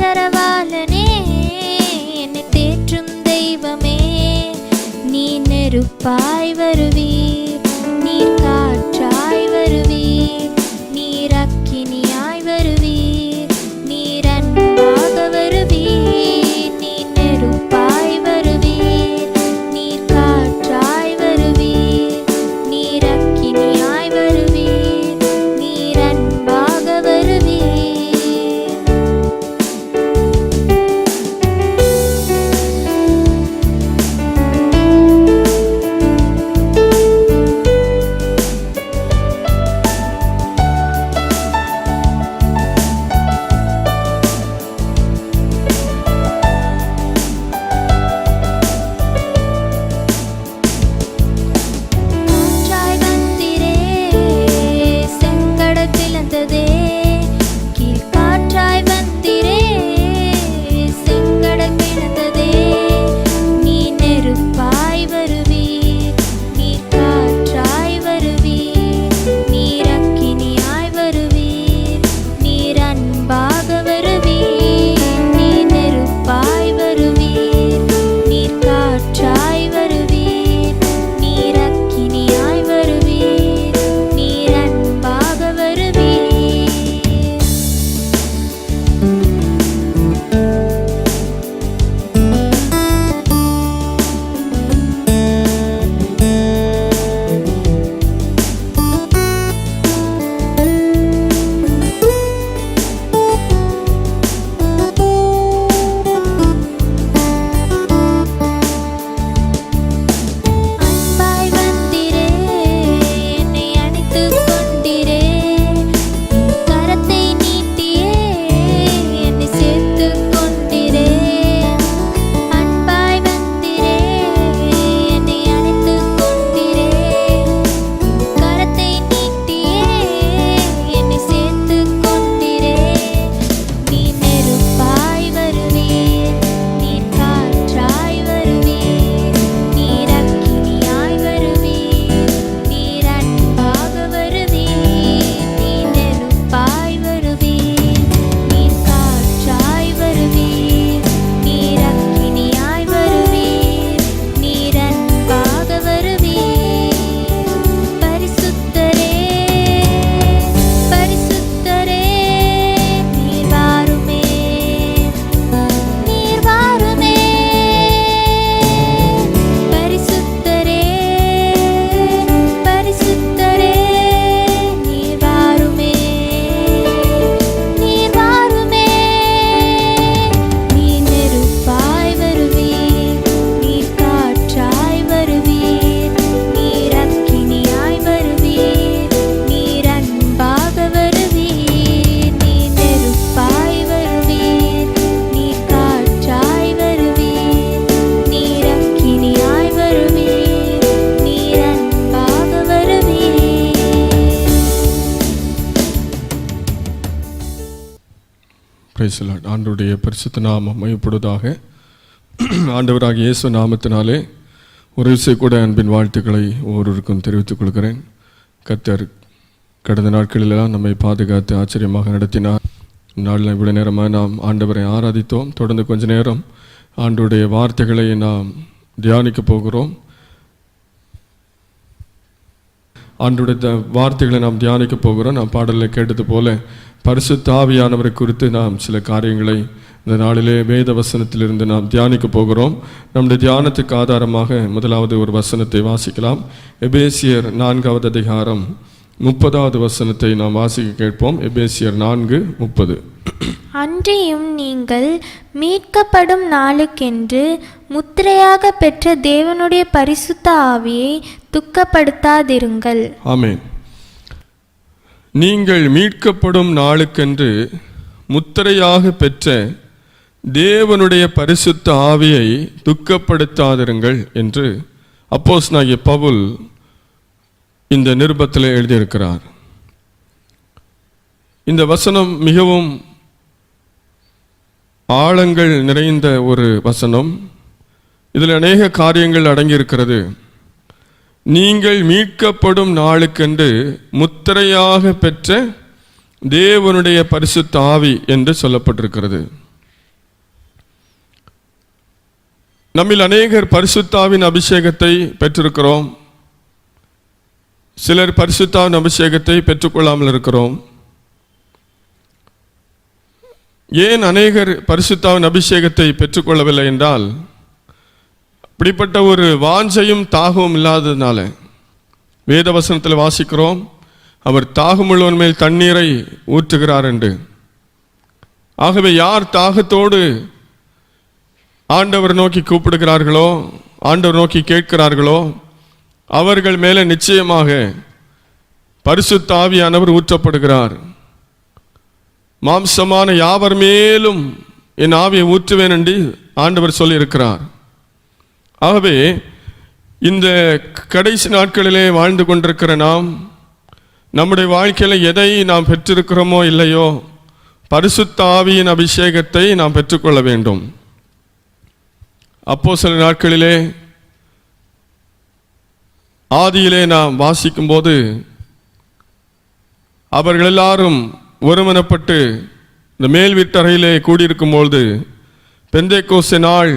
தரவாளனே, என்னை தேற்றும் தெய்வமே, நீ நெருப்பாய் வருவீர், நீர் காற்றாய் வருவீர், நீர் அக்கினியாய் வருவீர், நீர் அன்பாக வருவீர், நீ நெருப்பாய் வருவீர், நீர் காற்றாய் வருவீர், நீர் அக்கினியாய் வருவீர், நீர் அன்பாக வருவீர். ஆண்டவருடைய பரிசுத்த நாமம் மகிமைப்படுவதாக. ஆண்டவராகிய இயேசு நாமத்தினாலே ஒரு விஷய கூட அன்பின் வாழ்த்துக்களை ஒவ்வொருவருக்கும் தெரிவித்துக் கொள்கிறேன். கர்த்தர் கடந்த நாட்களிலெல்லாம் நம்மை பாதுகாத்து ஆச்சரியமாக நடத்தினார். நாளில் இவ்வளவு நேரமாக நாம் ஆண்டவரை ஆராதித்தோம். தொடர்ந்து கொஞ்ச நேரம் ஆண்டவருடைய வார்த்தைகளை நாம் தியானிக்க போகிறோம். ஆண்டவருடைய வார்த்தைகளை நாம் தியானிக்க போகிறோம். நாம் பாடலில் கேட்டது போல பரிசுத்த ஆவியானவரை குறித்து நாம் சில காரியங்களை இந்த நாளிலே வேத வசனத்திலிருந்து நாம் தியானிக்க போகிறோம். நம்முடைய தியானத்துக்கு ஆதாரமாக முதலாவது ஒரு வசனத்தை வாசிக்கலாம். எபேசியர் 4வது அதிகாரம் 30வது வசனத்தை நாம் வாசிக்க கேட்போம். எபேசியர் 4:30. அன்றியும் நீங்கள் மீட்கப்படும் நாளுக்கென்று முத்திரையாக பெற்ற தேவனுடைய பரிசுத்த ஆவியை துக்கப்படுத்தாதிருங்கள். ஆமென். நீங்கள் மீட்கப்படும் நாளுக்கென்று முத்திரையாக பெற்ற தேவனுடைய பரிசுத்த ஆவியை துக்கப்படுத்தாதிருங்கள் என்று அப்போஸ்தலனாகிய பவுல் இந்த நிருபத்தில் எழுதியிருக்கிறார். இந்த வசனம் மிகவும் ஆழங்கள் நிறைந்த ஒரு வசனம். இதில் அநேக காரியங்கள் அடங்கியிருக்கிறது. நீங்கள் மீட்கப்படும் நாளுக்கென்று முத்திரையாக பெற்ற தேவனுடைய பரிசுத்த ஆவி என்று சொல்லப்பட்டிருக்கிறது. நம்மில் அநேகர் பரிசுத்தாவின் அபிஷேகத்தை பெற்றிருக்கிறோம். சிலர் பரிசுத்தாவின் அபிஷேகத்தை பெற்றுக்கொள்ளாமல் இருக்கிறோம். ஏன் அநேகர் பரிசுத்தாவின் அபிஷேகத்தை பெற்றுக்கொள்ளவில்லை என்றால், அப்படிப்பட்ட ஒரு வாஞ்சையும் தாகமும் இல்லாததுனால. வேதவசனத்தில் வாசிக்கிறோம், அவர் தாகமுள்ளவன் மேல் தண்ணீரை ஊற்றுகிறார் என்று. ஆகவே யார் தாகத்தோடு ஆண்டவர் நோக்கி கூப்பிடுகிறார்களோ, ஆண்டவர் நோக்கி கேட்கிறார்களோ, அவர்கள் மேலே நிச்சயமாக பரிசுத்த ஆவியானவர் ஊற்றப்படுகிறார். மாம்சமான யாவர் மேலும் என் ஆவியை ஊற்றுவேன் என்று ஆண்டவர் சொல்லியிருக்கிறார். ஆகவே இந்த கடைசி நாட்களிலே வாழ்ந்து கொண்டிருக்கிற நாம், நம்முடைய வாழ்க்கையில் எதை நாம் பெற்றிருக்கிறோமோ இல்லையோ, பரிசுத்த ஆவியின் அபிஷேகத்தை நாம் பெற்றுக்கொள்ள வேண்டும். அப்போஸ்தலர் நாட்களிலே ஆதியிலே நாம் வாசிக்கும் போது, அவர்கள் எல்லாரும் ஒருமனப்பட்டு இந்த மேல் வீட்டறையிலே கூடியிருக்கும் பொழுது, பெந்தேகோஸ்தே நாள்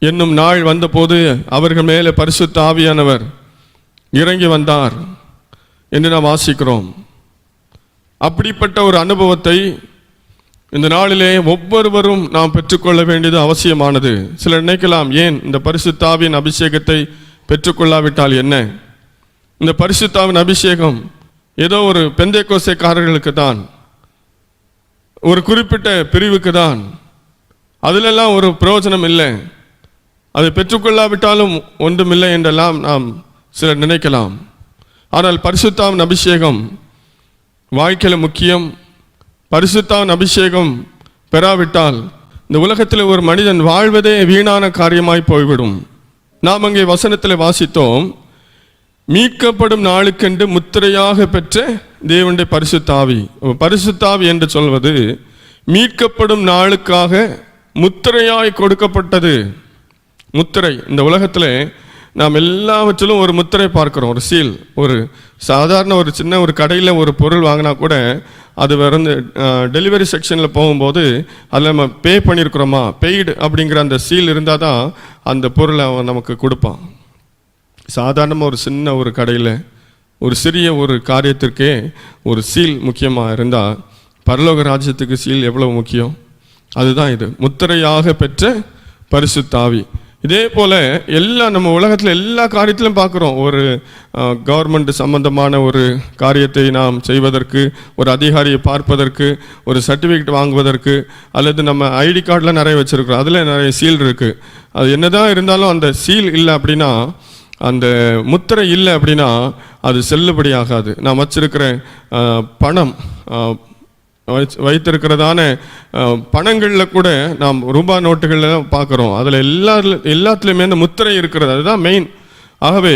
என்னும் நாள் வந்தபோது அவர்கள் மேலே பரிசுத்த ஆவியானவர் இறங்கி வந்தார் என்று நாம் வாசிக்கிறோம். அப்படிப்பட்ட ஒரு அனுபவத்தை இந்த நாளிலே ஒவ்வொருவரும் நாம் பெற்றுக்கொள்ள வேண்டியது அவசியமானது. சிலர் நினைக்கலாம், ஏன் இந்த பரிசுத்த ஆவியின் அபிஷேகத்தை பெற்றுக்கொள்ளாவிட்டால் என்ன? இந்த பரிசுத்த ஆவியின் அபிஷேகம் ஏதோ ஒரு பெந்தேகோஸ்தேக்காரர்களுக்கு தான், ஒரு குறிப்பிட்ட பிரிவுக்கு தான், அதிலெல்லாம் ஒரு பிரயோஜனம் இல்லை, அதை பெற்றுக்கொள்ளாவிட்டாலும் ஒன்றுமில்லை என்றெல்லாம் நாம் சிலர் நினைக்கலாம். ஆனால் பரிசுத்த ஆவியின் அபிஷேகம் வாழ்க்கையில் முக்கியம். பரிசுத்த ஆவியின் அபிஷேகம் பெறாவிட்டால் இந்த உலகத்தில் ஒரு மனிதன் வாழ்வதே வீணான காரியமாய் போய்விடும். நாம் அங்கே வசனத்தில் வாசித்தோம், மீட்கப்படும் நாளுக்கென்று முத்திரையாக பெற்ற தேவனுடைய பரிசுத்த ஆவி. பரிசுத்த ஆவி என்று சொல்வது மீட்கப்படும் நாளுக்காக முத்திரையாய் கொடுக்கப்பட்டது. முத்திரை, இந்த உலகத்தில் நாம் எல்லாவற்றிலும் ஒரு முத்திரை பார்க்கிறோம், ஒரு சீல். ஒரு சாதாரண ஒரு சின்ன ஒரு கடையில் ஒரு பொருள் வாங்கினா கூட அது வந்து டெலிவரி செக்ஷனில் போகும்போது அதில் நம்ம பே பண்ணியிருக்கிறோமா, பெய்டு அப்படிங்கிற அந்த சீல் இருந்தால் தான் அந்த பொருளை அவன் நமக்கு கொடுப்பான். சாதாரணமாக ஒரு சின்ன ஒரு கடையில் ஒரு சிறிய ஒரு காரியத்திற்கே ஒரு சீல் முக்கியமாக இருந்தால், பரலோக ராஜ்யத்துக்கு சீல் எவ்வளவு முக்கியம்? அதுதான் இது, முத்திரையாக பெற்ற பரிசுத்த ஆவி. இதே போல் நம்ம உலகத்தில் எல்லா காரியத்திலும் பார்க்குறோம். ஒரு கவர்மெண்ட் சம்பந்தமான ஒரு காரியத்தை நாம் செய்வதற்கு, ஒரு அதிகாரியை பார்ப்பதற்கு, ஒரு சர்டிஃபிகேட் வாங்குவதற்கு, அல்லது நம்ம ஐடி கார்டில் நிறைய வச்சுருக்கிறோம், அதில் நிறைய சீல் இருக்குது. அது என்னதான் இருந்தாலும் அந்த சீல் இல்லை அப்படின்னா, அந்த முத்திரை இல்லை அப்படின்னா அது செல்லுபடியாகாது. நாம் வச்சிருக்கிற பணம், வைத்திருக்கிறதான பணங்களில் கூட நாம் ரூபாய் நோட்டுகளில் பார்க்குறோம், அதில் எல்லாத்துலேயுமே அந்த முத்திரை இருக்கிறது, அதுதான் மெயின். ஆகவே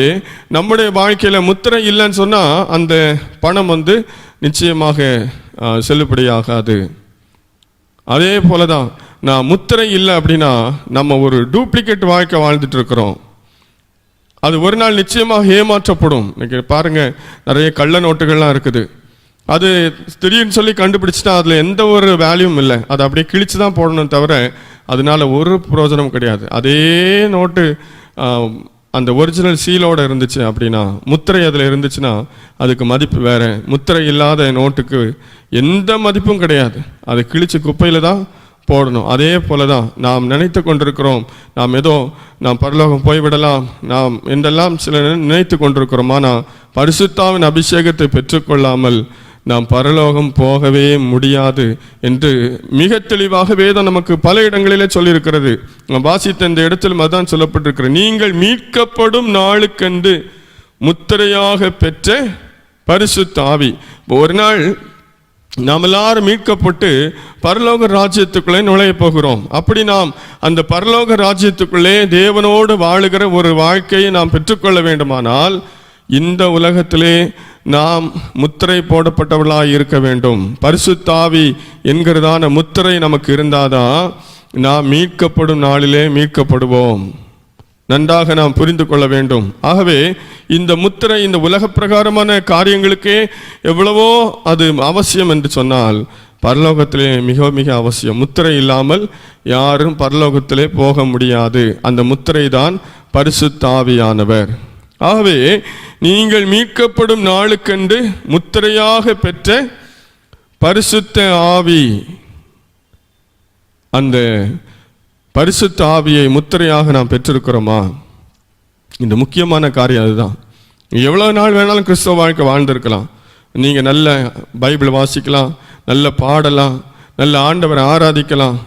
நம்முடைய வாழ்க்கையில் முத்திரை இல்லைன்னு சொன்னால் அந்த பணம் வந்து நிச்சயமாக செல்லுபடியாகாது. அதே போல தான் நான் முத்திரை இல்லை அப்படின்னா நம்ம ஒரு டூப்ளிகேட் வாழ்க்கை வாழ்ந்துட்டு இருக்கிறோம். அது ஒரு நாள் நிச்சயமாக ஏமாற்றப்படும். இன்னைக்கு பாருங்கள், நிறைய கள்ள நோட்டுகள்லாம் இருக்குது. அது திடீர்னு சொல்லி கண்டுபிடிச்சிட்டா அதில் எந்த ஒரு வேல்யூவும் இல்லை, அதை அப்படியே கிழிச்சு தான் போடணும் தவிர அதனால் ஒரு பிரயோஜனம் கிடையாது. அதே நோட்டு அந்த ஒரிஜினல் சீலோடு இருந்துச்சு அப்படின்னா, முத்திரை அதில் இருந்துச்சுன்னா அதுக்கு மதிப்பு வேறு. முத்திரை இல்லாத நோட்டுக்கு எந்த மதிப்பும் கிடையாது, அதை கிழிச்சு குப்பையில் தான் போடணும். அதே போல தான் நாம் நினைத்து கொண்டிருக்கிறோம், நாம் பரலோகம் போய்விடலாம், நாம் என்றெல்லாம் சில நினைத்து கொண்டிருக்கிறோம். ஆனால் பரிசுத்தாவின் அபிஷேகத்தை பெற்றுக்கொள்ளாமல் நாம் பரலோகம் போகவே முடியாது என்று மிக தெளிவாக வேதம் நமக்கு பல இடங்களிலே சொல்லியிருக்கிறது. நாம் வாசித்த இந்த இடத்திலும் அதான் சொல்லப்பட்டிருக்கிறது, நீங்கள் மீட்கப்படும் நாளுக்கென்று முத்திரையாக பெற்ற பரிசுத்த ஆவி. ஒரு நாள் நாம் எல்லாரும் மீட்கப்பட்டு பரலோக ராஜ்யத்துக்குள்ளே நுழைய போகிறோம். அப்படி நாம் அந்த பரலோக ராஜ்யத்துக்குள்ளே தேவனோடு வாழுகிற ஒரு வாழ்க்கையை நாம் பெற்றுக்கொள்ள வேண்டுமானால் இந்த உலகத்திலே நாம் முத்திரை போடப்பட்டவர்களாக இருக்க வேண்டும். பரிசுத்த ஆவி என்கிறதான முத்திரை நமக்கு இருந்தாதான் நாம் மீட்கப்படும் நாளிலே மீட்கப்படுவோம். நன்றாக நாம் புரிந்து கொள்ள வேண்டும். ஆகவே இந்த முத்திரை இந்த உலக பிரகாரமான காரியங்களுக்கே எவ்வளவோ அது அவசியம் என்று சொன்னால், பரலோகத்திலே மிக மிக அவசியம். முத்திரை இல்லாமல் யாரும் பரலோகத்திலே போக முடியாது. அந்த முத்திரை தான் பரிசுத்த ஆவியானவர். ஆகவே நீங்கள் மீட்கப்படும் நாளுக்கென்று முத்திரையாக பெற்ற பரிசுத்த ஆவி, அந்த பரிசுத்த ஆவியை முத்திரையாக நாம் பெற்றிருக்கிறோமா? இந்த முக்கியமான காரியம் அதுதான். எவ்வளோ நாள் வேணாலும் கிறிஸ்தவ வாழ்க்கை வாழ்ந்திருக்கலாம். நீங்கள் நல்ல பைபிள் வாசிக்கலாம், நல்ல பாடலாம், நல்ல ஆண்டவரை ஆராதிக்கலாம்,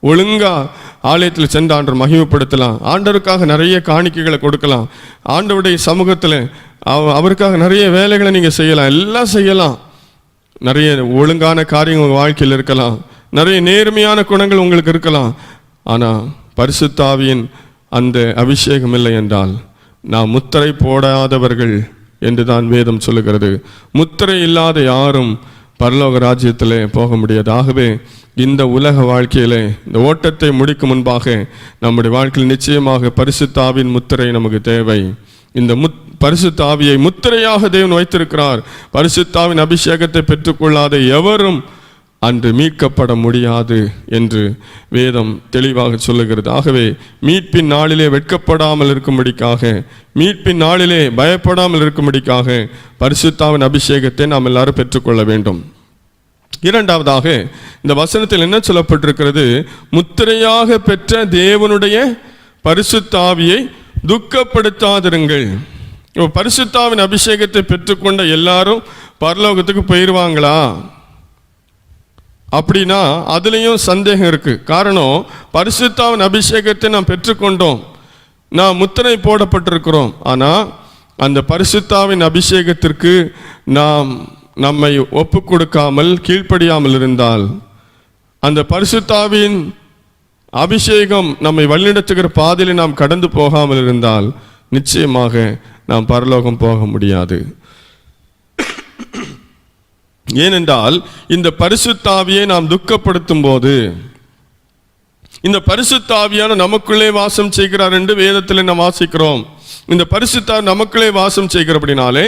ஒழுங்காக ஆலயத்தில் சென்று ஆண்டவர் மகிமைப்படுத்தலாம், ஆண்டவருக்காக நிறைய காணிக்கைகளை கொடுக்கலாம், ஆண்டவருடைய சமூகத்தில் அவருக்காக நிறைய வேலைகளை நீங்கள் செய்யலாம், எல்லாம் செய்யலாம். நிறைய ஒழுங்கான காரியங்கள் உங்கள் வாழ்க்கையில் இருக்கலாம், நிறைய நேர்மையான குணங்கள் உங்களுக்கு இருக்கலாம். ஆனால் பரிசுத்த ஆவியின் அந்த அபிஷேகம் இல்லை என்றால் நாம் முத்திரை போடாதவர்கள் என்று தான் வேதம் சொல்லுகிறது. முத்திரை இல்லாத யாரும் பரலோக ராஜ்யத்திலே போக முடியாது. ஆகவே இந்த உலக வாழ்க்கையிலே இந்த ஓட்டத்தை முடிக்கும் முன்பாக நம்முடைய வாழ்க்கையில் நிச்சயமாக பரிசுத்த ஆவியின் முத்திரை நமக்கு தேவை. இந்த பரிசுத்த ஆவியை முத்திரையாக தேவன் வைத்திருக்கிறார். பரிசுத்த ஆவியின் அபிஷேகத்தை பெற்றுக்கொள்ளாத எவரும் அன்று மீட்கப்பட முடியாது என்று வேதம் தெளிவாக சொல்லுகிறது. ஆகவே மீட்பின் நாளிலே வெட்கப்படாமல் இருக்கும்படிக்காக, மீட்பின் நாளிலே பயப்படாமல் இருக்கும்படிக்காக பரிசுத்த ஆவியின் அபிஷேகத்தை நாம் எல்லாரும் பெற்றுக்கொள்ள வேண்டும். இரண்டாவதாக இந்த வசனத்தில் என்ன சொல்லப்பட்டிருக்கிறது? முத்திரையாக பெற்ற தேவனுடைய பரிசுத்த ஆவியை துக்கப்படுத்தாதிருங்கள். பரிசுத்த ஆவியின் அபிஷேகத்தை பெற்றுக்கொண்ட எல்லாரும் பரலோகத்துக்கு போயிடுவாங்களா அப்படின்னா அதுலேயும் சந்தேகம் இருக்குது. காரணம், பரிசுத்த ஆவியின் அபிஷேகத்தை நாம் பெற்றுக்கொண்டோம், நாம் முத்திரை போடப்பட்டிருக்கிறோம். ஆனால் அந்த பரிசுத்த ஆவியின் அபிஷேகத்திற்கு நாம் நம்மை ஒப்பு கொடுக்காமல் கீழ்ப்படியாமல் இருந்தால், அந்த பரிசுத்த ஆவியின் அபிஷேகம் நம்மை வழிநடத்துகிற பாதையில் நாம் கடந்து போகாமல் இருந்தால் நிச்சயமாக நாம் பரலோகம் போக முடியாது. ஏனென்றால் இந்த பரிசுத்த ஆவியை நாம் துக்கப்படுத்தும் போது, இந்த பரிசுத்த ஆவியான நமக்குள்ளே வாசம் செய்கிறார் என்று வேதத்தில் நாம் வாசிக்கிறோம். இந்த பரிசுத்த நமக்குள்ளே வாசம் செய்கிறபடினாலே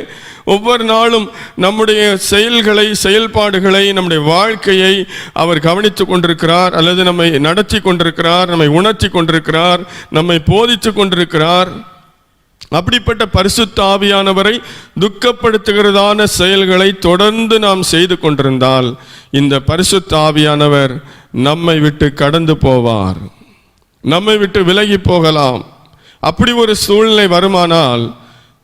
ஒவ்வொரு நாளும் நம்முடைய செயல்களை, செயல்பாடுகளை, நம்முடைய வாழ்க்கையை அவர் கவனித்து கொண்டிருக்கிறார், அல்லது நம்மை நடத்தி கொண்டிருக்கிறார், நம்மை உணர்த்தி கொண்டிருக்கிறார், நம்மை போதித்து கொண்டிருக்கிறார். அப்படிப்பட்ட பரிசுத்த ஆவியானவரை துக்கப்படுத்துகிறதான செயல்களை தொடர்ந்து நாம் செய்து கொண்டிருந்தால் இந்த பரிசுத்த ஆவியானவர் நம்மை விட்டு கடந்து போவார், நம்மை விட்டு விலகி போகலாம். அப்படி ஒரு சூழ்நிலை வருமானால்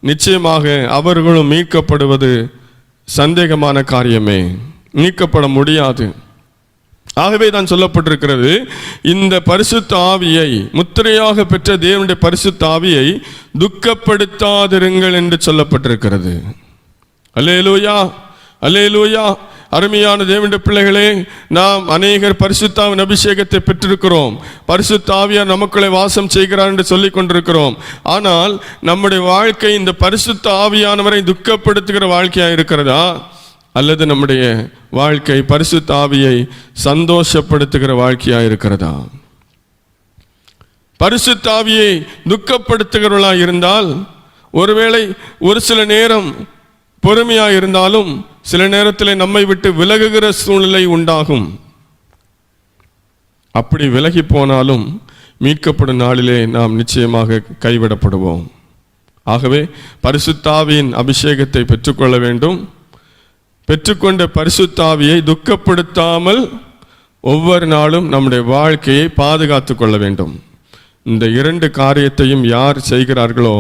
நிச்சயமாக அவர்களும் மீட்கப்படுவது சந்தேகமான காரியமே, மீட்கப்பட முடியாது. ஆகவே தான் சொல்லப்பட்டிருக்கிறது, இந்த பரிசுத்த ஆவியை, முத்திரையாக பெற்ற தேவனுடைய பரிசுத்த ஆவியை துக்கப்படுத்தாதிருங்கள் என்று சொல்லப்பட்டிருக்கிறது. அல்லேலூயா, அல்லேலூயா. அருமையான தேவனுடைய பிள்ளைகளே, நாம் அநேகர் பரிசுத்த ஆவியின் அபிஷேகத்தை பெற்றிருக்கிறோம், பரிசுத்த ஆவியார் நமக்குள்ளே வாசம் செய்கிறார் என்று சொல்லிக் கொண்டிருக்கிறோம். ஆனால் நம்முடைய வாழ்க்கை இந்த பரிசுத்த ஆவியானவரை துக்கப்படுத்துகிற வாழ்க்கையாக இருக்கிறதா, அல்லது நம்முடைய வாழ்க்கை பரிசுத்த ஆவியை சந்தோஷப்படுத்துகிற வாழ்க்கையாக இருக்கிறதா? பரிசுத்த ஆவியை துக்கப்படுத்துகிறவர்களாக இருந்தால் ஒருவேளை ஒரு சில நேரம் பொறுமையாக இருந்தாலும் சில நேரத்தில் நம்மை விட்டு விலகுகிற சூழ்நிலை உண்டாகும். அப்படி விலகி போனாலும் மீட்கப்படும் நாளிலே நாம் நிச்சயமாக கைவிடப்படுவோம். ஆகவே பரிசுத்த ஆவியின் அபிஷேகத்தை பெற்றுக்கொள்ள வேண்டும். பெற்றுக்கொண்ட பரிசுத்த ஆவியை துக்கப்படுத்தாமல் ஒவ்வொரு நாளும் நம்முடைய வாழ்க்கையை பாதுகாத்து கொள்ள வேண்டும். இந்த இரண்டு காரியத்தையும் யார் செய்கிறார்களோ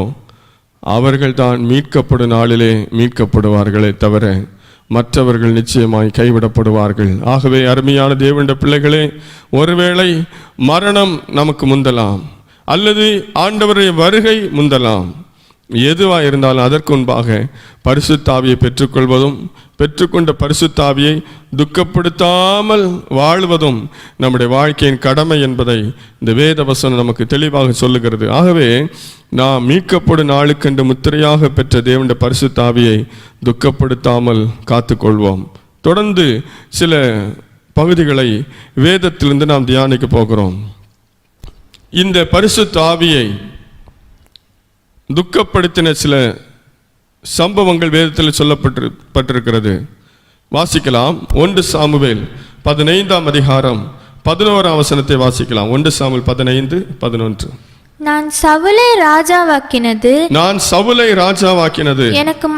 அவர்கள்தான் மீட்கப்படும் நாளிலே மீட்கப்படுவார்களே தவிர மற்றவர்கள் நிச்சயமாய் கைவிடப்படுவார்கள். ஆகவே அருமையான தேவனுடைய பிள்ளைகளே, ஒருவேளை மரணம் நமக்கு முந்தலாம், அல்லது ஆண்டவருடைய வருகை முந்தலாம். எதுவாக இருந்தாலும் அதற்கு முன்பாக பரிசுத்த ஆவியை பெற்றுக்கொள்வதும், பெற்றுக்கொண்ட பரிசுத்த ஆவியை துக்கப்படுத்தாமல் வாழ்வதும் நம்முடைய வாழ்க்கையின் கடமை என்பதை இந்த வேத வசனம் நமக்கு தெளிவாக சொல்லுகிறது. ஆகவே நாம் மீட்கப்படும் நாளுக்கென்று முத்திரையாக பெற்ற தேவனுடைய பரிசுத்த ஆவியை துக்கப்படுத்தாமல் காத்துக்கொள்வோம். தொடர்ந்து சில பகுதிகளை வேதத்திலிருந்து நாம் தியானிக்க போகிறோம். இந்த பரிசுத்த ஆவியை துக்கப்படுத்தின சில சம்பவங்கள் வேதத்தில் சொல்லப்பட்டிருக்கிறது. வாசிக்கலாம். 1 சாமுவேல் 15ஆம் அதிகாரம் 11ஆம் வசனத்தை வாசிக்கலாம். 1 சாமுவேல் 15:11. நான் சவுலை ராஜாவாக்கினது எனக்கு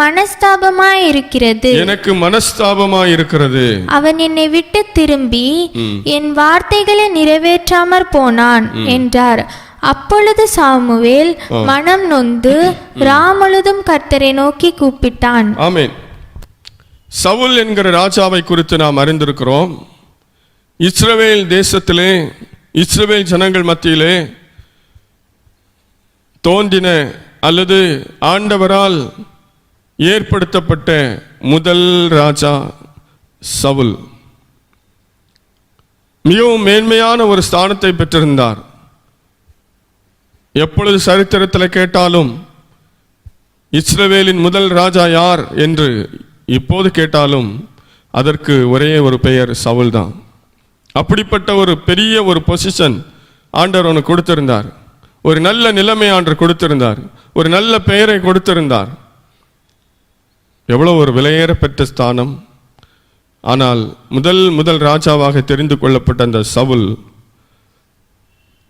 மனஸ்தாபமாய் இருக்கிறது. அவன் என்னை விட்டு திரும்பி என் வார்த்தைகளை நிறைவேற்றாமற் போனான் என்றார். அப்பொழுது சாமுவேல் மனம் நொந்து ராமுழுதும் கர்த்தரை நோக்கி கூப்பிட்டான். ஆமென். சவுல் என்கிற ராஜாவை குறித்து நாம் அறிந்திருக்கிறோம். இஸ்ரவேல் தேசத்திலே, இஸ்ரவேல் ஜனங்கள் மத்தியிலே தோன்றின அல்லது ஆண்டவரால் ஏற்படுத்தப்பட்ட முதல் ராஜா சவுல். மிகவும் மேன்மையான ஒரு ஸ்தானத்தை பெற்றிருந்தார். எப்பொழுது சரித்திரத்தில் கேட்டாலும் இஸ்ரவேலின் முதல் ராஜா யார் என்று இப்போது கேட்டாலும் அதற்கு ஒரே ஒரு பெயர் சவுல் தான். அப்படிப்பட்ட ஒரு பெரிய ஒரு பொசிஷன் ஆண்டவர் அவனுக்கு கொடுத்திருந்தார். ஒரு நல்ல நிலைமை ஆண்டவர் கொடுத்திருந்தார். ஒரு நல்ல பெயரை கொடுத்திருந்தார். எவ்வளவு ஒரு விலையேற பெற்ற ஸ்தானம். ஆனால் முதல் ராஜாவாக தெரிந்து கொள்ளப்பட்ட அந்த சவுல்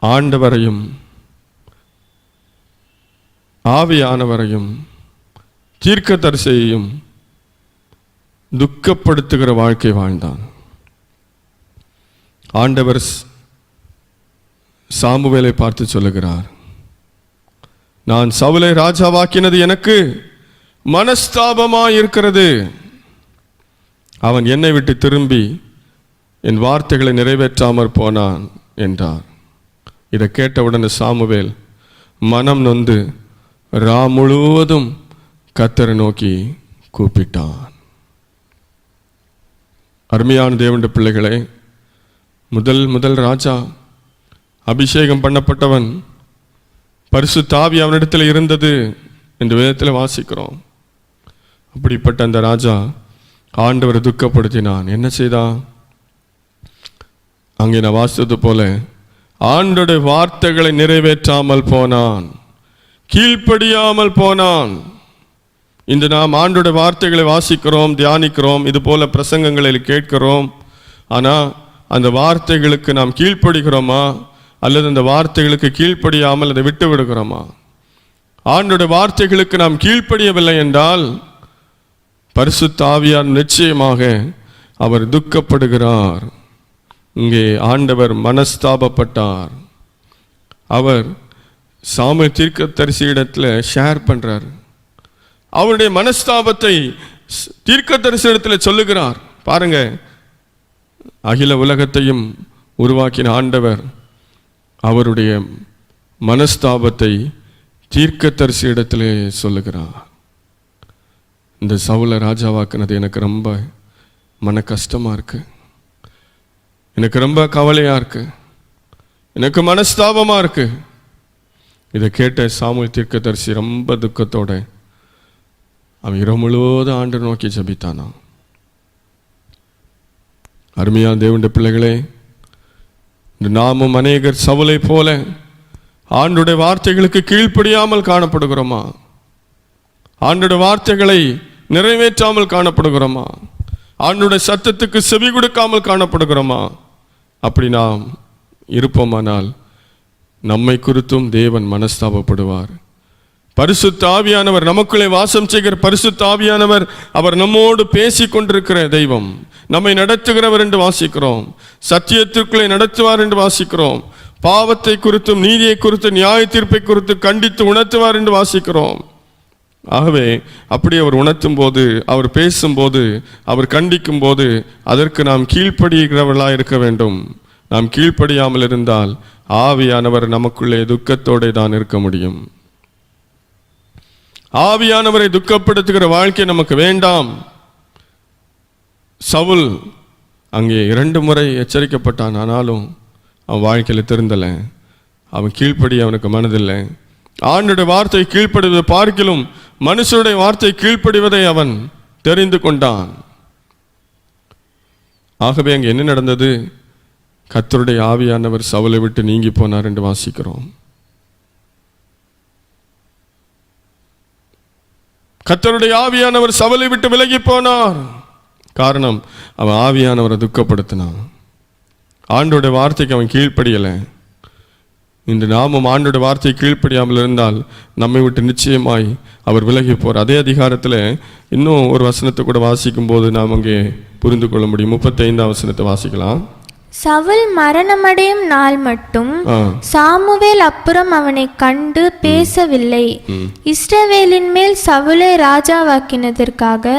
ஆண்டவரையும் ஆவியானவரையும் தீர்க்கதரிசியையும் துக்கப்படுத்துகிற வாழ்க்கை வாழ்ந்தான். ஆண்டவர் சாமுவேலை பார்த்து சொல்லுகிறார், நான் சவுலை ராஜாவாக்கினது எனக்கு மனஸ்தாபமாய் இருக்கிறது. அவன் என்னை விட்டு திரும்பி என் வார்த்தைகளை நிறைவேற்றாமற் போனான் என்றார். இதை கேட்டவுடனே சாமுவேல் மனம் நொந்து முழுவதும் கர்த்தரை நோக்கி கூப்பிட்டான். அருமையான தேவனுடைய பிள்ளைகளே, முதல் ராஜா, அபிஷேகம் பண்ணப்பட்டவன், பரிசுத்த ஆவி அவனிடத்தில் இருந்தது என்று வேதத்தில் வாசிக்கிறோம். அப்படிப்பட்ட அந்த ராஜா ஆண்டவரை துக்கப்படுத்தினான். என்ன செய்தான்? அங்கே நான் வாசித்தது போல ஆண்டோடைய வார்த்தைகளை நிறைவேற்றாமல் போனான், கீழ்ப்படியாமல் போனான். இன்று நாம் ஆண்டோடைய வார்த்தைகளை வாசிக்கிறோம், தியானிக்கிறோம், இது போல பிரசங்கங்களில் கேட்கிறோம். ஆனால் அந்த வார்த்தைகளுக்கு நாம் கீழ்ப்படுகிறோமா அல்லது அந்த வார்த்தைகளுக்கு கீழ்ப்படியாமல் அதை விட்டு விடுகிறோமா? ஆண்டோடைய வார்த்தைகளுக்கு நாம் கீழ்ப்படியவில்லை என்றால் பரிசுத்த ஆவியார் நிச்சயமாக அவர் துக்கப்படுகிறார். இங்கே ஆண்டவர் மனஸ்தாபப்பட்டார். அவர் சாமுவேல் தீர்க்கதரிசியிடத்தில் ஷேர் பண்றார். அவருடைய மனஸ்தாபத்தை தீர்க்கதரிசியிடத்தில் சொல்லுகிறார். பாருங்க, அகில உலகத்தையும் உருவாக்கின ஆண்டவர் அவருடைய மனஸ்தாபத்தை தீர்க்கதரிசியிடத்திலே சொல்லுகிறார். இந்த சவுலை ராஜாவாக்குனது எனக்கு ரொம்ப மன கஷ்டமா இருக்கு, எனக்கு ரொம்ப கவலையா இருக்கு, எனக்கு மனஸ்தாபமா இருக்கு. இதை கேட்ட சாமுவேல் தீர்க்கதரிசி ரொம்ப துக்கத்தோட அவன் இரவு முழுவதும் ஆண்டவரை நோக்கி ஜெபித்தானா. அருமையான தேவனுடைய பிள்ளைகளே, நாமும் அநேகர் சவுலை போல ஆண்டுடைய வார்த்தைகளுக்கு கீழ்ப்படியாமல் காணப்படுகிறோமா? ஆண்டுடைய வார்த்தைகளை நிறைவேற்றாமல் காணப்படுகிறோமா? ஆண்டுடைய சத்தத்துக்கு செவி கொடுக்காமல் காணப்படுகிறோமா? அப்படி நாம் இருப்போமானால் நம்மை குறித்தும் தேவன் மனஸ்தாபப்படுவார். பரிசுத்த ஆவியானவர், நமக்குள்ளே வாசம் செய்கிற பரிசுத்த ஆவியானவர், அவர் நம்மோடு பேசிக் கொண்டிருக்கிற தெய்வம், நம்மை நடத்துகிறவர் என்று வாசிக்கிறோம். சத்தியத்திற்குள்ளே நடத்துவார் என்று வாசிக்கிறோம். பாவத்தை குறித்தும் நீதியை குறித்து நியாய தீர்ப்பை குறித்து கண்டித்து உணர்த்துவார் என்று வாசிக்கிறோம். ஆகவே அப்படி அவர் உணர்த்தும் போது, அவர் பேசும்போது, அவர் கண்டிக்கும் போது அதற்கு நாம் கீழ்ப்படுகிறவர்களாக இருக்க வேண்டும். நாம் கீழ்ப்படியாமல் இருந்தால் ஆவியானவர் நமக்குள்ளே துக்கத்தோடு தான் இருக்க முடியும். ஆவியானவரை துக்கப்படுத்துகிற வாழ்க்கை நமக்கு வேண்டாம். சவுல் அங்கே 2 முறை எச்சரிக்கப்பட்டான், ஆனாலும் அவன் வாழ்க்கையில் திருந்தலை. அவன் கீழ்ப்படி அவனுக்கு மனதில்லை. ஆண்டுடைய வார்த்தை கீழ்ப்படுவதை பார்க்கிலும் மனுஷனுடைய வார்த்தை கீழ்ப்படிவதை அவன் தெரிந்து கொண்டான். ஆகவே அங்கே என்ன நடந்தது? கர்த்தருடைய ஆவியானவர் சவுலை விட்டு நீங்கி போனார் என்று வாசிக்கிறோம். கர்த்தருடைய ஆவியானவர் சவுலை விட்டு விலகி போனார். காரணம், அவன் ஆவியானவரை துக்கப்படுத்தினான். ஆண்டோட வார்த்தைக்கு அவன் கீழ்ப்படியலை. இன்று நாமும் ஆண்டோட வார்த்தையை கீழ்ப்படியாமல் இருந்தால் நம்மை விட்டு நிச்சயமாய் அவர் விலகி போகிறார். அதே அதிகாரத்தில் இன்னும் ஒரு வசனத்தை கூட வாசிக்கும் போது நாம் அங்கே புரிந்து கொள்ள முடியும். 35ஆம் வசனத்தை வாசிக்கலாம். சவுல் மரணமடையும் நாள் மட்டும் சாமுவேல் அப்புறம் அவனை கண்டு பேசவில்லை. இஸ்ரவேலின் மேல் சவுலை ராஜாவாக்கினதற்காக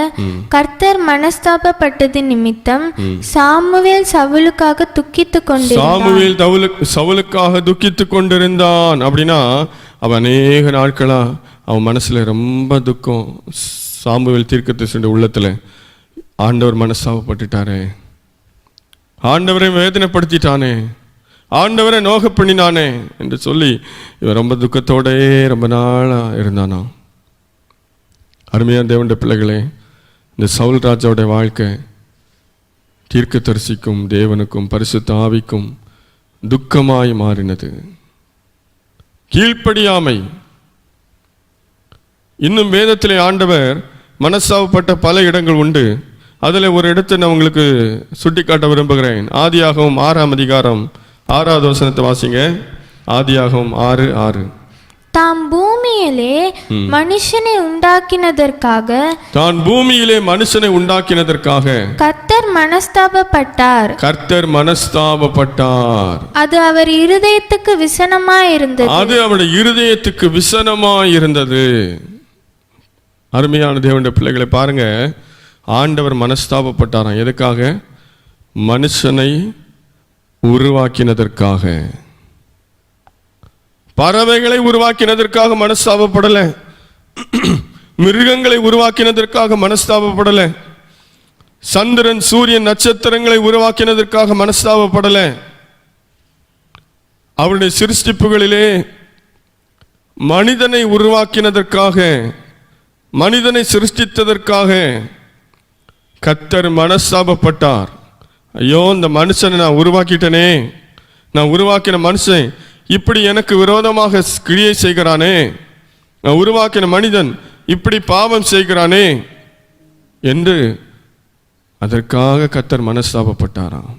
கர்த்தர் மனஸ்தாபப்பட்டது நிமித்தம் சாமுவேல் சவுலுக்காக துக்கித்து கொண்டிருந்தான். சவுலுக்காக துக்கித்து கொண்டிருந்தான். அப்படின்னா அவன் அநேக நாட்களா அவன் மனசுல ரொம்ப துக்கம். சாமுவேல் தீர்க்கதரிசியுடைய உள்ளத்துல ஆண்டவர் மனஸ்தாபப்பட்டுட்டாரே, ஆண்டவரை வேதனைப்படுத்திட்டானே, ஆண்டவரை நோக பண்ணினானே என்று சொல்லி இவன் ரொம்ப துக்கத்தோடே ரொம்ப நாளா இருந்தானா. அருமையான தேவனுடைய பிள்ளைகளே, இந்த சவுல் ராஜாவுடைய வாழ்க்கை தீர்க்கதரிசிக்கும் தேவனுக்கும் பரிசுத்த ஆவிக்கும் துக்கமாய் மாறினது. கீழ்ப்படியாமை. இன்னும் வேதத்திலே ஆண்டவர் மனஸ்தாபப்பட்ட பல இடங்கள் உண்டு. அதில் ஒரு இடத்தை நான் உங்களுக்கு சுட்டி காட்ட விரும்புகிறேன். ஆதியாகமம் 6ஆம் அதிகாரம் 6வது வசனத்தை வாசிங்க. ஆதியாகமம் 6:6. தாம் பூமியிலே மனுஷனை உண்டாக்கினதற்காக கர்த்தர் மனஸ்தாபப்பட்டார். அது அவர் இருதயத்துக்கு விசனமாயிருந்தது. அருமையான தேவனுடைய பிள்ளைகளை பாருங்க, ஆண்டவர் மனஸ்தாபப்பட்டாராம். எதுக்காக? மனுஷனை உருவாக்கினதற்காக. பறவைகளை உருவாக்கினதற்காக மனஸ்தாபப்படல, மிருகங்களை உருவாக்கினதற்காக மனஸ்தாபப்படல, சந்திரன் சூரியன் நட்சத்திரங்களை உருவாக்கினதற்காக மனஸ்தாபப்படல. அவருடைய சிருஷ்டிப்புகளிலே மனிதனை உருவாக்கினதற்காக, மனிதனை சிருஷ்டித்ததற்காக கர்த்தர் மனஸ்தாபப்பட்டார். ஐயோ, இந்த மனுஷனை நான் உருவாக்கிட்டனே, நான் உருவாக்கின மனுஷன் இப்படி எனக்கு விரோதமாக கிரியை செய்கிறானே, நான் உருவாக்கின மனிதன் இப்படி பாவம் செய்கிறானே என்று அதற்காக கர்த்தர் மனஸ்தாபப்பட்டாராம்.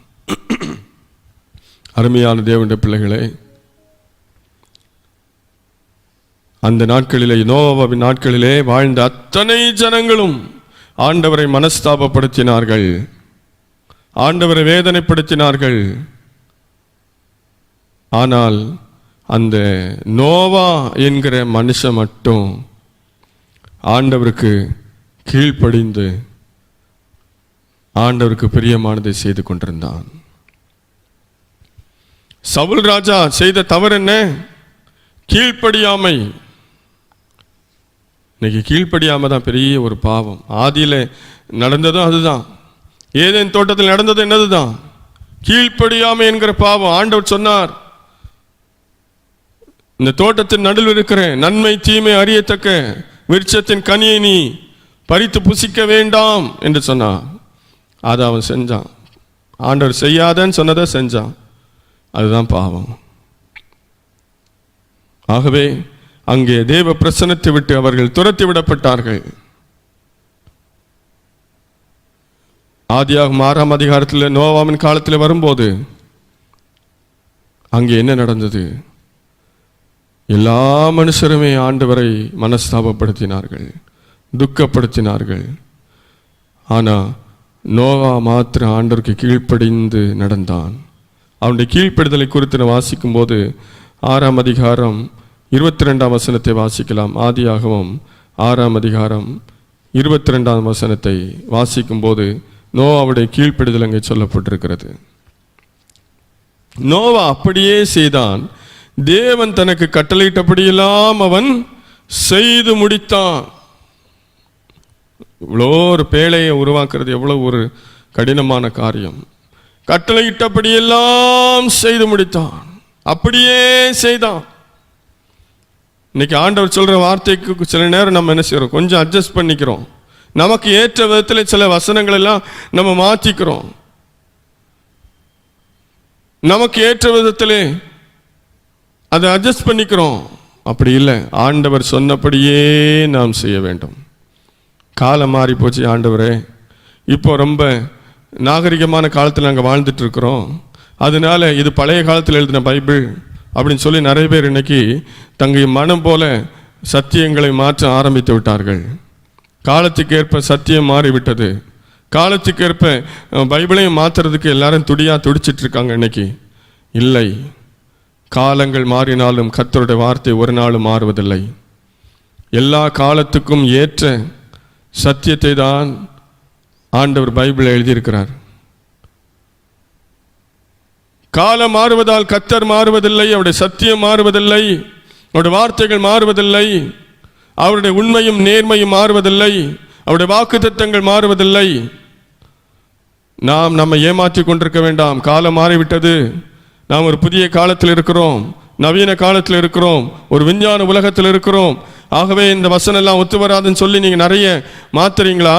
அருமையான தேவனுடைய பிள்ளைகளே, அந்த நாட்களிலே, நோவாவின் நாட்களிலே வாழ்ந்த அத்தனை ஜனங்களும் ஆண்டவரை மனஸ்தாபப்படுத்தினார்கள், ஆண்டவரை வேதனைப்படுத்தினார்கள். ஆனால் அந்த நோவா என்கிற மனுஷன் மட்டும் ஆண்டவருக்கு கீழ்ப்படிந்து ஆண்டவருக்கு பிரியமானதை செய்து கொண்டிருந்தான். சவுல் ராஜா செய்த தவறு என்ன? கீழ்ப்படியாமை. இன்னைக்கு கீழ்ப்படியாம தான் பெரிய ஒரு பாவம். ஆதியில நடந்ததும் அதுதான், ஏதேன் தோட்டத்தில் நடந்தது என்னதுதான், கீழ்ப்படியாமை என்கிற பாவம். ஆண்டவர் சொன்னார், இந்த தோட்டத்தின் நடுவில் இருக்கிற நன்மை தீமை அறியத்தக்க விருட்சத்தின் கனியை நீ பறித்து புசிக்க வேண்டாம் என்று சொன்னான். அதை அவன் செஞ்சான். ஆண்டவர் செய்யாதன்னு சொன்னதை செஞ்சான். அதுதான் பாவம். ஆகவே அங்கே தேவ பிரசன்னத்தை விட்டு அவர்கள் துரத்தி விடப்பட்டார்கள். ஆதியாகமம் 6ஆம் அதிகாரத்தில் நோவாவின் காலத்தில் வரும்போது அங்கே என்ன நடந்தது? எல்லா மனுஷருமே ஆண்டவரை மனஸ்தாபப்படுத்தினார்கள், துக்கப்படுத்தினார்கள். ஆனால் நோவா மாத்திரம் ஆண்டவருக்கு கீழ்ப்படிந்து நடந்தான். அவனுடைய கீழ்ப்படிதலை குறித்து வாசிக்கும் போது 6ஆம் அதிகாரம் 22ஆம் வசனத்தை வாசிக்கலாம். ஆதியாகமம் 6ஆம் அதிகாரம் 22ஆம் வசனத்தை வாசிக்கும் போது நோவாவுடைய கீழ்ப்படிதல் அங்கே சொல்லப்பட்டிருக்கிறது. நோவா அப்படியே செய்தான். தேவன் தனக்கு கட்டளையிட்டபடியெல்லாம் அவன் செய்து முடித்தான். இவ்வளோ ஒரு பேழையை உருவாக்குறது எவ்வளவு ஒரு கடினமான காரியம். கட்டளையிட்டபடியெல்லாம் செய்து முடித்தான், அப்படியே செய்தான். இன்னைக்கு ஆண்டவர் சொல்ற வார்த்தைக்கு சில நேரம் நம்ம என்ன செய்யறோம்? கொஞ்சம் அட்ஜஸ்ட் பண்ணிக்கிறோம். நமக்கு ஏற்ற விதத்தில் சில வசனங்கள் எல்லாம் நம்ம மாற்றிக்கிறோம். நமக்கு ஏற்ற விதத்திலே அதை அட்ஜஸ்ட் பண்ணிக்கிறோம். அப்படி இல்லை, ஆண்டவர் சொன்னபடியே நாம் செய்ய வேண்டும். காலம் மாறி போச்சு ஆண்டவரே, இப்போ ரொம்ப நாகரிகமான காலத்தில் நாங்கள் வாழ்ந்துட்டு இருக்கிறோம், அதனால இது பழைய காலத்தில் எழுதின பைபிள் அப்படின்னு சொல்லி நிறைய பேர் இன்னைக்கு தங்கள் மனம் போல சத்தியங்களை மாற்ற ஆரம்பித்து விட்டார்கள். காலத்துக்கேற்ப சத்தியம் மாறிவிட்டது. காலத்துக்கேற்ப பைபிளையும் மாற்றுறதுக்கு எல்லாரும் துடிச்சிட்டு இருக்காங்க. இன்னைக்கு இல்லை, காலங்கள் மாறினாலும் கர்த்தருடைய வார்த்தை ஒரு நாளும் மாறுவதில்லை. எல்லா காலத்துக்கும் ஏற்ற சத்தியத்தை தான் ஆண்டவர் பைபிளை எழுதியிருக்கிறார். காலம் மாறுவதால் கர்த்தர் மாறுவதில்லை, அவருடைய சத்தியம் மாறுவதில்லை, அவருடைய வார்த்தைகள் மாறுவதில்லை, அவருடைய உண்மையும் நேர்மையும் மாறுவதில்லை, அவருடைய வாக்குத்தத்தங்கள் மாறுவதில்லை. நாம் நம்மை ஏமாற்றி கொண்டிருக்க வேண்டாம். காலம் மாறிவிட்டது, நாம் ஒரு புதிய காலத்தில் இருக்கிறோம், நவீன காலத்தில் இருக்கிறோம், ஒரு விஞ்ஞான உலகத்தில் இருக்கிறோம். ஆகவே இந்த வசனம் எல்லாம் ஒத்து வராதுன்னு சொல்லி நீங்கள் நிறைய மாத்துறீங்களா,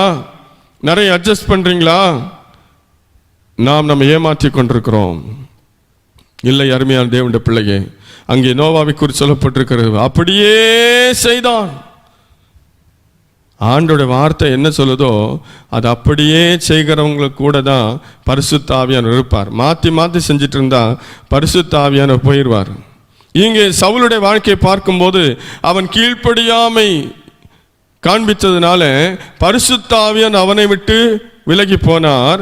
நிறைய அட்ஜஸ்ட் பண்ணுறீங்களா? நாம் நம்ம ஏமாற்றி கொண்டிருக்கிறோம். இல்லை அருமையான தேவனுடைய பிள்ளையே, அங்கே நோவாவை குறித்து சொல்லப்பட்டிருக்கிறது, அப்படியே செய்தான். ஆண்டோட வார்த்தை என்ன சொல்லுதோ அது அப்படியே செய்கிறவங்களுக்கு கூட தான் பரிசுத்த ஆவியானவர் இருப்பார். மாற்றி மாற்றி செஞ்சிட்டு இருந்தா பரிசுத்த ஆவியானவர் போயிடுவார். இங்கே சவுலுடைய வாழ்க்கையை பார்க்கும்போது அவன் கீழ்ப்படியாமை காண்பித்ததுனால பரிசுத்த ஆவியானவர் அவனை விட்டு விலகி போனார்.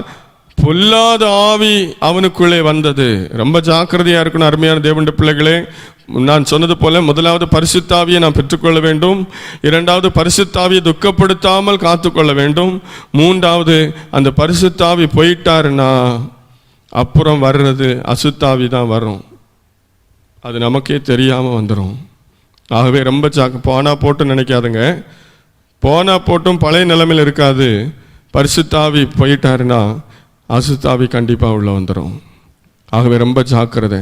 பொல்லாத ஆவி அவனுக்குள்ளே வந்தது. ரொம்ப ஜாக்கிரதையா இருக்கணும் அருமையான தேவனுடைய பிள்ளைகளே. நான் சொன்னது போல முதலாவது பரிசுத்த ஆவியை நாம் பெற்றுக்கொள்ள வேண்டும். இரண்டாவது பரிசுத்த ஆவியை துக்கப்படுத்தாமல் காத்துக்கொள்ள வேண்டும். மூன்றாவது அந்த பரிசுத்த ஆவி போயிட்டாருன்னா அப்புறம் வர்றது அசுத்தாவி தான் வரும். அது நமக்கே தெரியாமல் வந்துடும். ஆகவே ரொம்ப போனா போட்டு நினைக்காதுங்க. போனா போட்டும் பழைய நிலைமையில் இருக்காது. பரிசுத்த ஆவி போயிட்டாருன்னா அசுத்தாவி கண்டிப்பாக உள்ள வந்துடும். ஆகவே ரொம்ப ஜாக்கிரதை.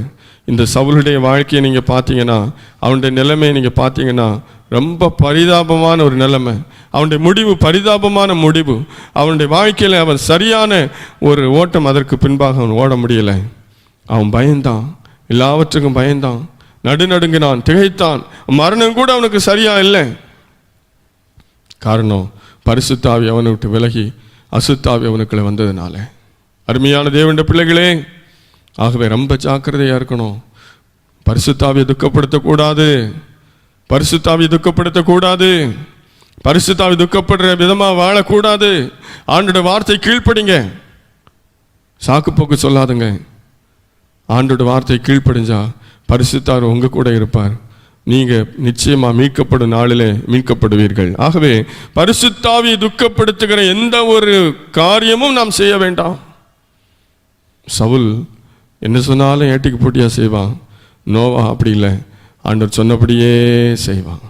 இந்த சவுலுடைய வாழ்க்கையை நீங்கள் பார்த்தீங்கன்னா, அவனுடைய நிலைமையை நீங்கள் பார்த்தீங்கன்னா ரொம்ப பரிதாபமான ஒரு நிலைமை. அவனுடைய முடிவு பரிதாபமான முடிவு. அவனுடைய வாழ்க்கையில் அவன் சரியான ஒரு ஓட்டம் அதற்கு பின்பாக அவன் ஓட முடியலை. அவன் பயந்தான், எல்லாவற்றுக்கும் பயந்தான், நடுநடுங்கினான், திகைத்தான். மரணம் கூட அவனுக்கு சரியா இல்லை. காரணம் பரிசுத்தாவி அவனை விட்டு விலகி அசுத்தாவி அவனுக்குள்ள வந்ததுனால. அருமையான தேவனுடைய பிள்ளைகளே, ஆகவே ரொம்ப ஜாக்கிரதையாக இருக்கணும். பரிசுத்தாவியை துக்கப்படுத்தக்கூடாது, பரிசுத்தாவியை துக்கப்படுத்தக்கூடாது, பரிசுத்தாவி துக்கப்படுற விதமாக வாழக்கூடாது. ஆண்டோட வார்த்தை கீழ்ப்படிங்க, சாக்கு போக்கு சொல்லாதுங்க. ஆண்டோட வார்த்தை கீழ்ப்படிஞ்சா பரிசுத்தார் உங்க கூட இருப்பார். நீங்க நிச்சயமா மீட்கப்படும் நாளிலே மீட்கப்படுவீர்கள். ஆகவே பரிசுத்தாவியை துக்கப்படுத்துகிற எந்த ஒரு காரியமும் நாம் செய்ய வேண்டாம். சவுல் என்ன சொன்னாலும் ஏட்டிக்கு போட்டியாக செய்வான். நோவா அப்படி இல்லை, ஆண்டவர் சொன்னபடியே செய்வான்.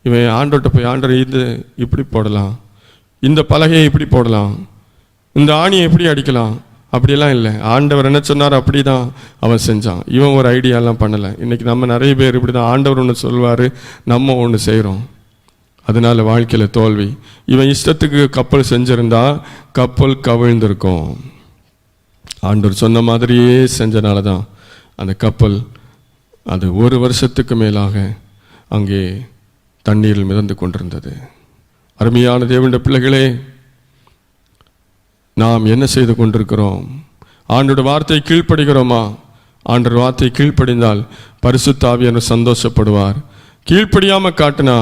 இவன் ஆண்டவர்கிட்ட போய் ஆண்டவர் இது இப்படி போடலாம், இந்த பலகையை இப்படி போடலாம், இந்த ஆணியை எப்படி அடிக்கலாம், அப்படியெல்லாம் இல்லை. ஆண்டவர் என்ன சொன்னார் அப்படி தான் அவன் செஞ்சான். இவன் ஒரு ஐடியாலாம் பண்ணலை. இன்றைக்கி நம்ம நிறைய பேர் இப்படி தான், ஆண்டவர் ஒன்று சொல்வார், நம்ம ஒன்று செய்கிறோம், அதனால் வாழ்க்கையில் தோல்வி. இவன் இஷ்டத்துக்கு கப்பல் செஞ்சுருந்தா கப்பல் கவிழ்ந்திருக்கும். ஆண்டவர் சொன்ன மாதிரியே செஞ்சனால தான் அந்த கப்பல் அது 1 வருஷத்துக்கு மேலாக அங்கே தண்ணீரில் மிதந்து கொண்டிருந்தது. அருமையான தேவனுடைய பிள்ளைகளே, நாம் என்ன செய்து கொண்டிருக்கிறோம்? ஆண்டோட வார்த்தை கீழ்ப்படுகிறோமா? ஆண்டோட வார்த்தை கீழ்ப்படிந்தால் பரிசுத்த ஆவியானவர் சந்தோஷப்படுவார். கீழ்ப்படியாமல் காட்டினா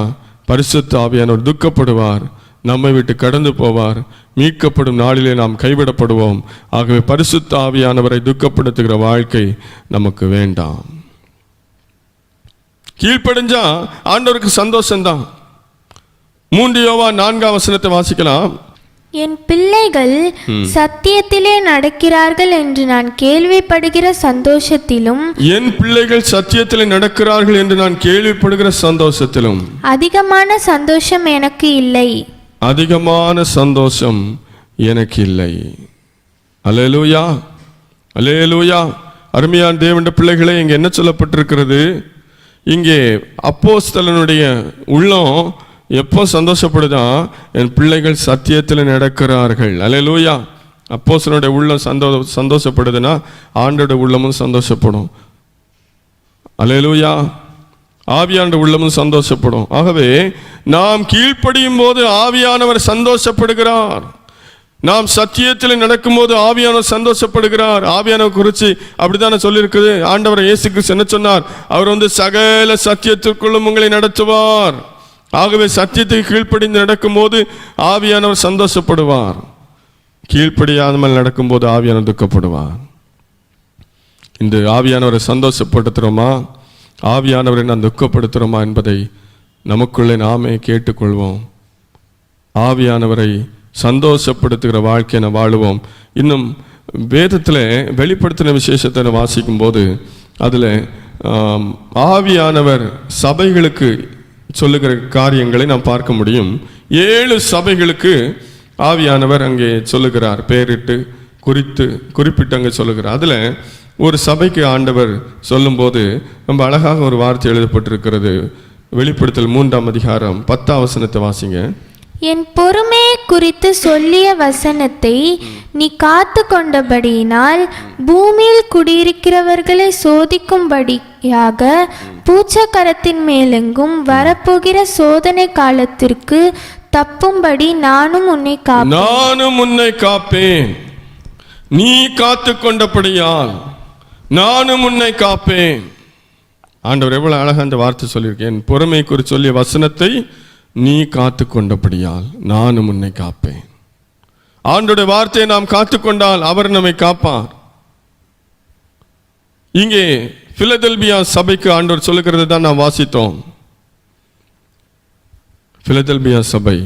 பரிசுத்த ஆவியானவர் துக்கப்படுவார், நம்மை விட்டு கடந்து போவார். மீட்கப்படும் நாளிலே நாம் கைவிடப்படுவோம். ஆகவே பரிசுத்த ஆவியானவரை துக்கப்படுத்துகிற வாழ்க்கை நமக்கு வேண்டாம். கீழ்ப்படிஞ்சா ஆண்டவருக்கு சந்தோஷம்தான். 3 யோவான் 4ஆம் வசனத்தை வாசிக்கலாம். என் பிள்ளைகள் சத்தியத்திலே நடக்கிறார்கள் என்று நான் கேள்விப்படுகிற சந்தோஷத்திலும், என் பிள்ளைகள் சத்தியத்திலே நடக்கிறார்கள் என்று நான் கேள்விப்படுகிற சந்தோஷத்திலும் அதிகமான சந்தோஷம் எனக்கு இல்லை, அதிகமான சந்தோஷம் எனக்கு இல்லை. அல்லேலூயா, அல்லேலூயா. அருமையான தேவனுடைய பிள்ளைகளே, இங்கே என்ன சொல்லப்பட்டிருக்கிறது? இங்கே அப்போஸ்தலனுடைய உள்ளம் எப்போ சந்தோஷப்படுதான்? என் பிள்ளைகள் சத்தியத்தில் நடக்கிறார்கள். அல்லேலூயா. அப்போஸ்தலனுடைய உள்ளம் சந்தோஷப்படுதுன்னா ஆண்டோட உள்ளமும் சந்தோஷப்படும். அல்லேலூயா. ஆவியானவர் உள்ளமும் சந்தோஷப்படும். ஆகவே நாம் கீழ்ப்படியும் போது ஆவியானவர் சந்தோஷப்படுகிறார். நாம் சத்தியத்தில் நடக்கும்போது ஆவியானவர் சந்தோஷப்படுகிறார். ஆவியானவர் குறித்து அப்படித்தானே சொல்லியிருக்குது. ஆண்டவர் இயேசு கிறிஸ்து என்ன சொன்னார்? அவர் சகல சத்தியத்திற்குள்ளும் உங்களை நடத்துவார். ஆகவே சத்தியத்துக்கு கீழ்ப்படிந்து நடக்கும்போது ஆவியானவர் சந்தோஷப்படுவார். கீழ்ப்படியாமல் நடக்கும்போது ஆவியானவர் துக்கப்படுவார். இந்த ஆவியானவரை சந்தோஷப்படுத்துகிறோமா, ஆவியானவரை நான் துக்கப்படுத்துகிறோமா என்பதை நமக்குள்ளே நாமே கேட்டுக்கொள்வோம். ஆவியானவரை சந்தோஷப்படுத்துகிற வாழ்க்கையை நாம் வாழுவோம். இன்னும் வேதத்தில் வெளிப்படுத்தின விசேஷத்தை வாசிக்கும் போது அதில் ஆவியானவர் சபைகளுக்கு சொல்லுகிற காரியங்களை நாம் பார்க்க முடியும். 7 சபைகளுக்கு ஆவியானவர் அங்கே சொல்லுகிறார், பெயரிட்டு குறிப்பிட்டு அங்கே சொல்லுகிறார். அதில் ஒரு சபைக்கு ஆண்டவர் சொல்லும்போது ரொம்ப அழகாக ஒரு வார்த்தை எழுதப்பட்டிருக்கிறது. வெளிப்படுத்தல் 3ஆம் அதிகாரம் 10ஆம் வசனத்தை வாசிங்க. என் பொறுமையை குறித்து சொல்லிய வசனத்தை நீ காத்து கொண்டபடியினால் பூமியில் குடியிருக்கிறவர்களை சோதிக்கும்படியாக பூச்சக்கரத்தின் மேலெங்கும் வரப்போகிற சோதனை காலத்திற்கு தப்பும்படி நானும் உன்னை காப்பேன். நீ காத்து கொண்டபடியால் நானும் உன்னை காப்பேன். ஆண்டவர் எவ்வளவு அழகா அந்த வார்த்தை சொல்லியிருக்கேன். பொறுமை குறித்து சொல்லிய வசனத்தை நீ காத்து கொண்டபடியால் நானும் உன்னை காப்பேன். ஆண்டோட வார்த்தையை நாம் காத்துக்கொண்டால் அவர் நம்மை காப்பார். இங்கே பிலதெல்பியா சபைக்கு ஆண்டவர் சொல்லுகிறது தான் நாம் வாசித்தோம். பிலதெல்பியா சபை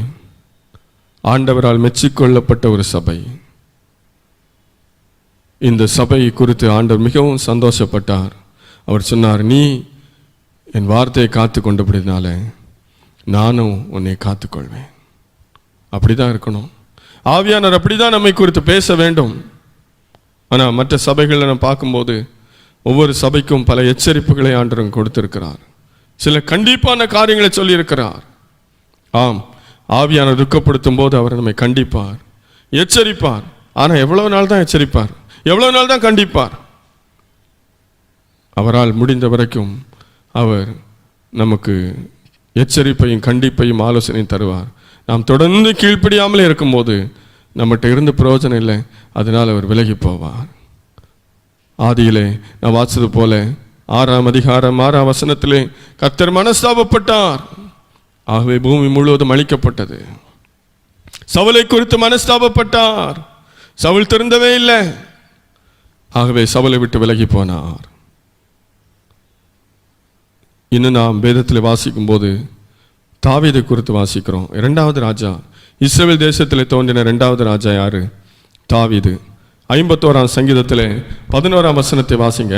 ஆண்டவரால் மெச்சிக்கொள்ளப்பட்ட ஒரு சபை. இந்த சபை குறித்து ஆண்டவர் மிகவும் சந்தோஷப்பட்டார். அவர் சொன்னார், நீ என் வார்த்தையை காத்து கொண்டபடினால நானும் உன்னை காத்துக்கொள்வேன். அப்படிதான் இருக்கணும். ஆவியானவர் அப்படிதான் நம்மை குறித்து பேச வேண்டும். ஆனால் மற்ற சபைகளில் நம்ம பார்க்கும்போது ஒவ்வொரு சபைக்கும் பல எச்சரிப்புகளை ஆண்டவர் கொடுத்திருக்கிறார். சில கண்டிப்பான காரியங்களை சொல்லியிருக்கிறார். ஆம், ஆவியானவர் துக்கப்படுத்தும் போது அவர் நம்மை கண்டிப்பார், எச்சரிப்பார். ஆனால் எவ்வளவு நாள் தான் எச்சரிப்பார், எவ்வளவு நாள் தான் கண்டிப்பார்? அவரால் முடிந்த வரைக்கும் அவர் நமக்கு எச்சரிப்பையும் கண்டிப்பையும் ஆலோசனையும் தருவார். நாம் தொடர்ந்து கீழ்ப்படியாமலே இருக்கும்போது நம்மகிட்ட இருந்து பிரயோஜனம் இல்லை, அதனால் அவர் விலகி போவார். ஆதியிலே நான் வாசித்தது போல 6ஆம் அதிகாரம் 6ஆம் வசனத்திலே கர்த்தர் மனஸ்தாபப்பட்டார். ஆகவே பூமி முழுவதும் அழிக்கப்பட்டது. சவுலை குறித்து மனஸ்தாபப்பட்டார். சவுல் திருந்தவே இல்லை. ஆகவே சவுலை விட்டு விலகி போனார். இன்னும் நாம் வேதத்தில் வாசிக்கும் போது தாவீதை குறித்து வாசிக்கிறோம். 2வது ராஜா, இஸ்ரவேல் தேசத்தில் தோன்றின 2வது ராஜா யாரு? தாவீது. 51ஆம் சங்கீதத்தில் 11ஆம் வசனத்தை வாசிங்க.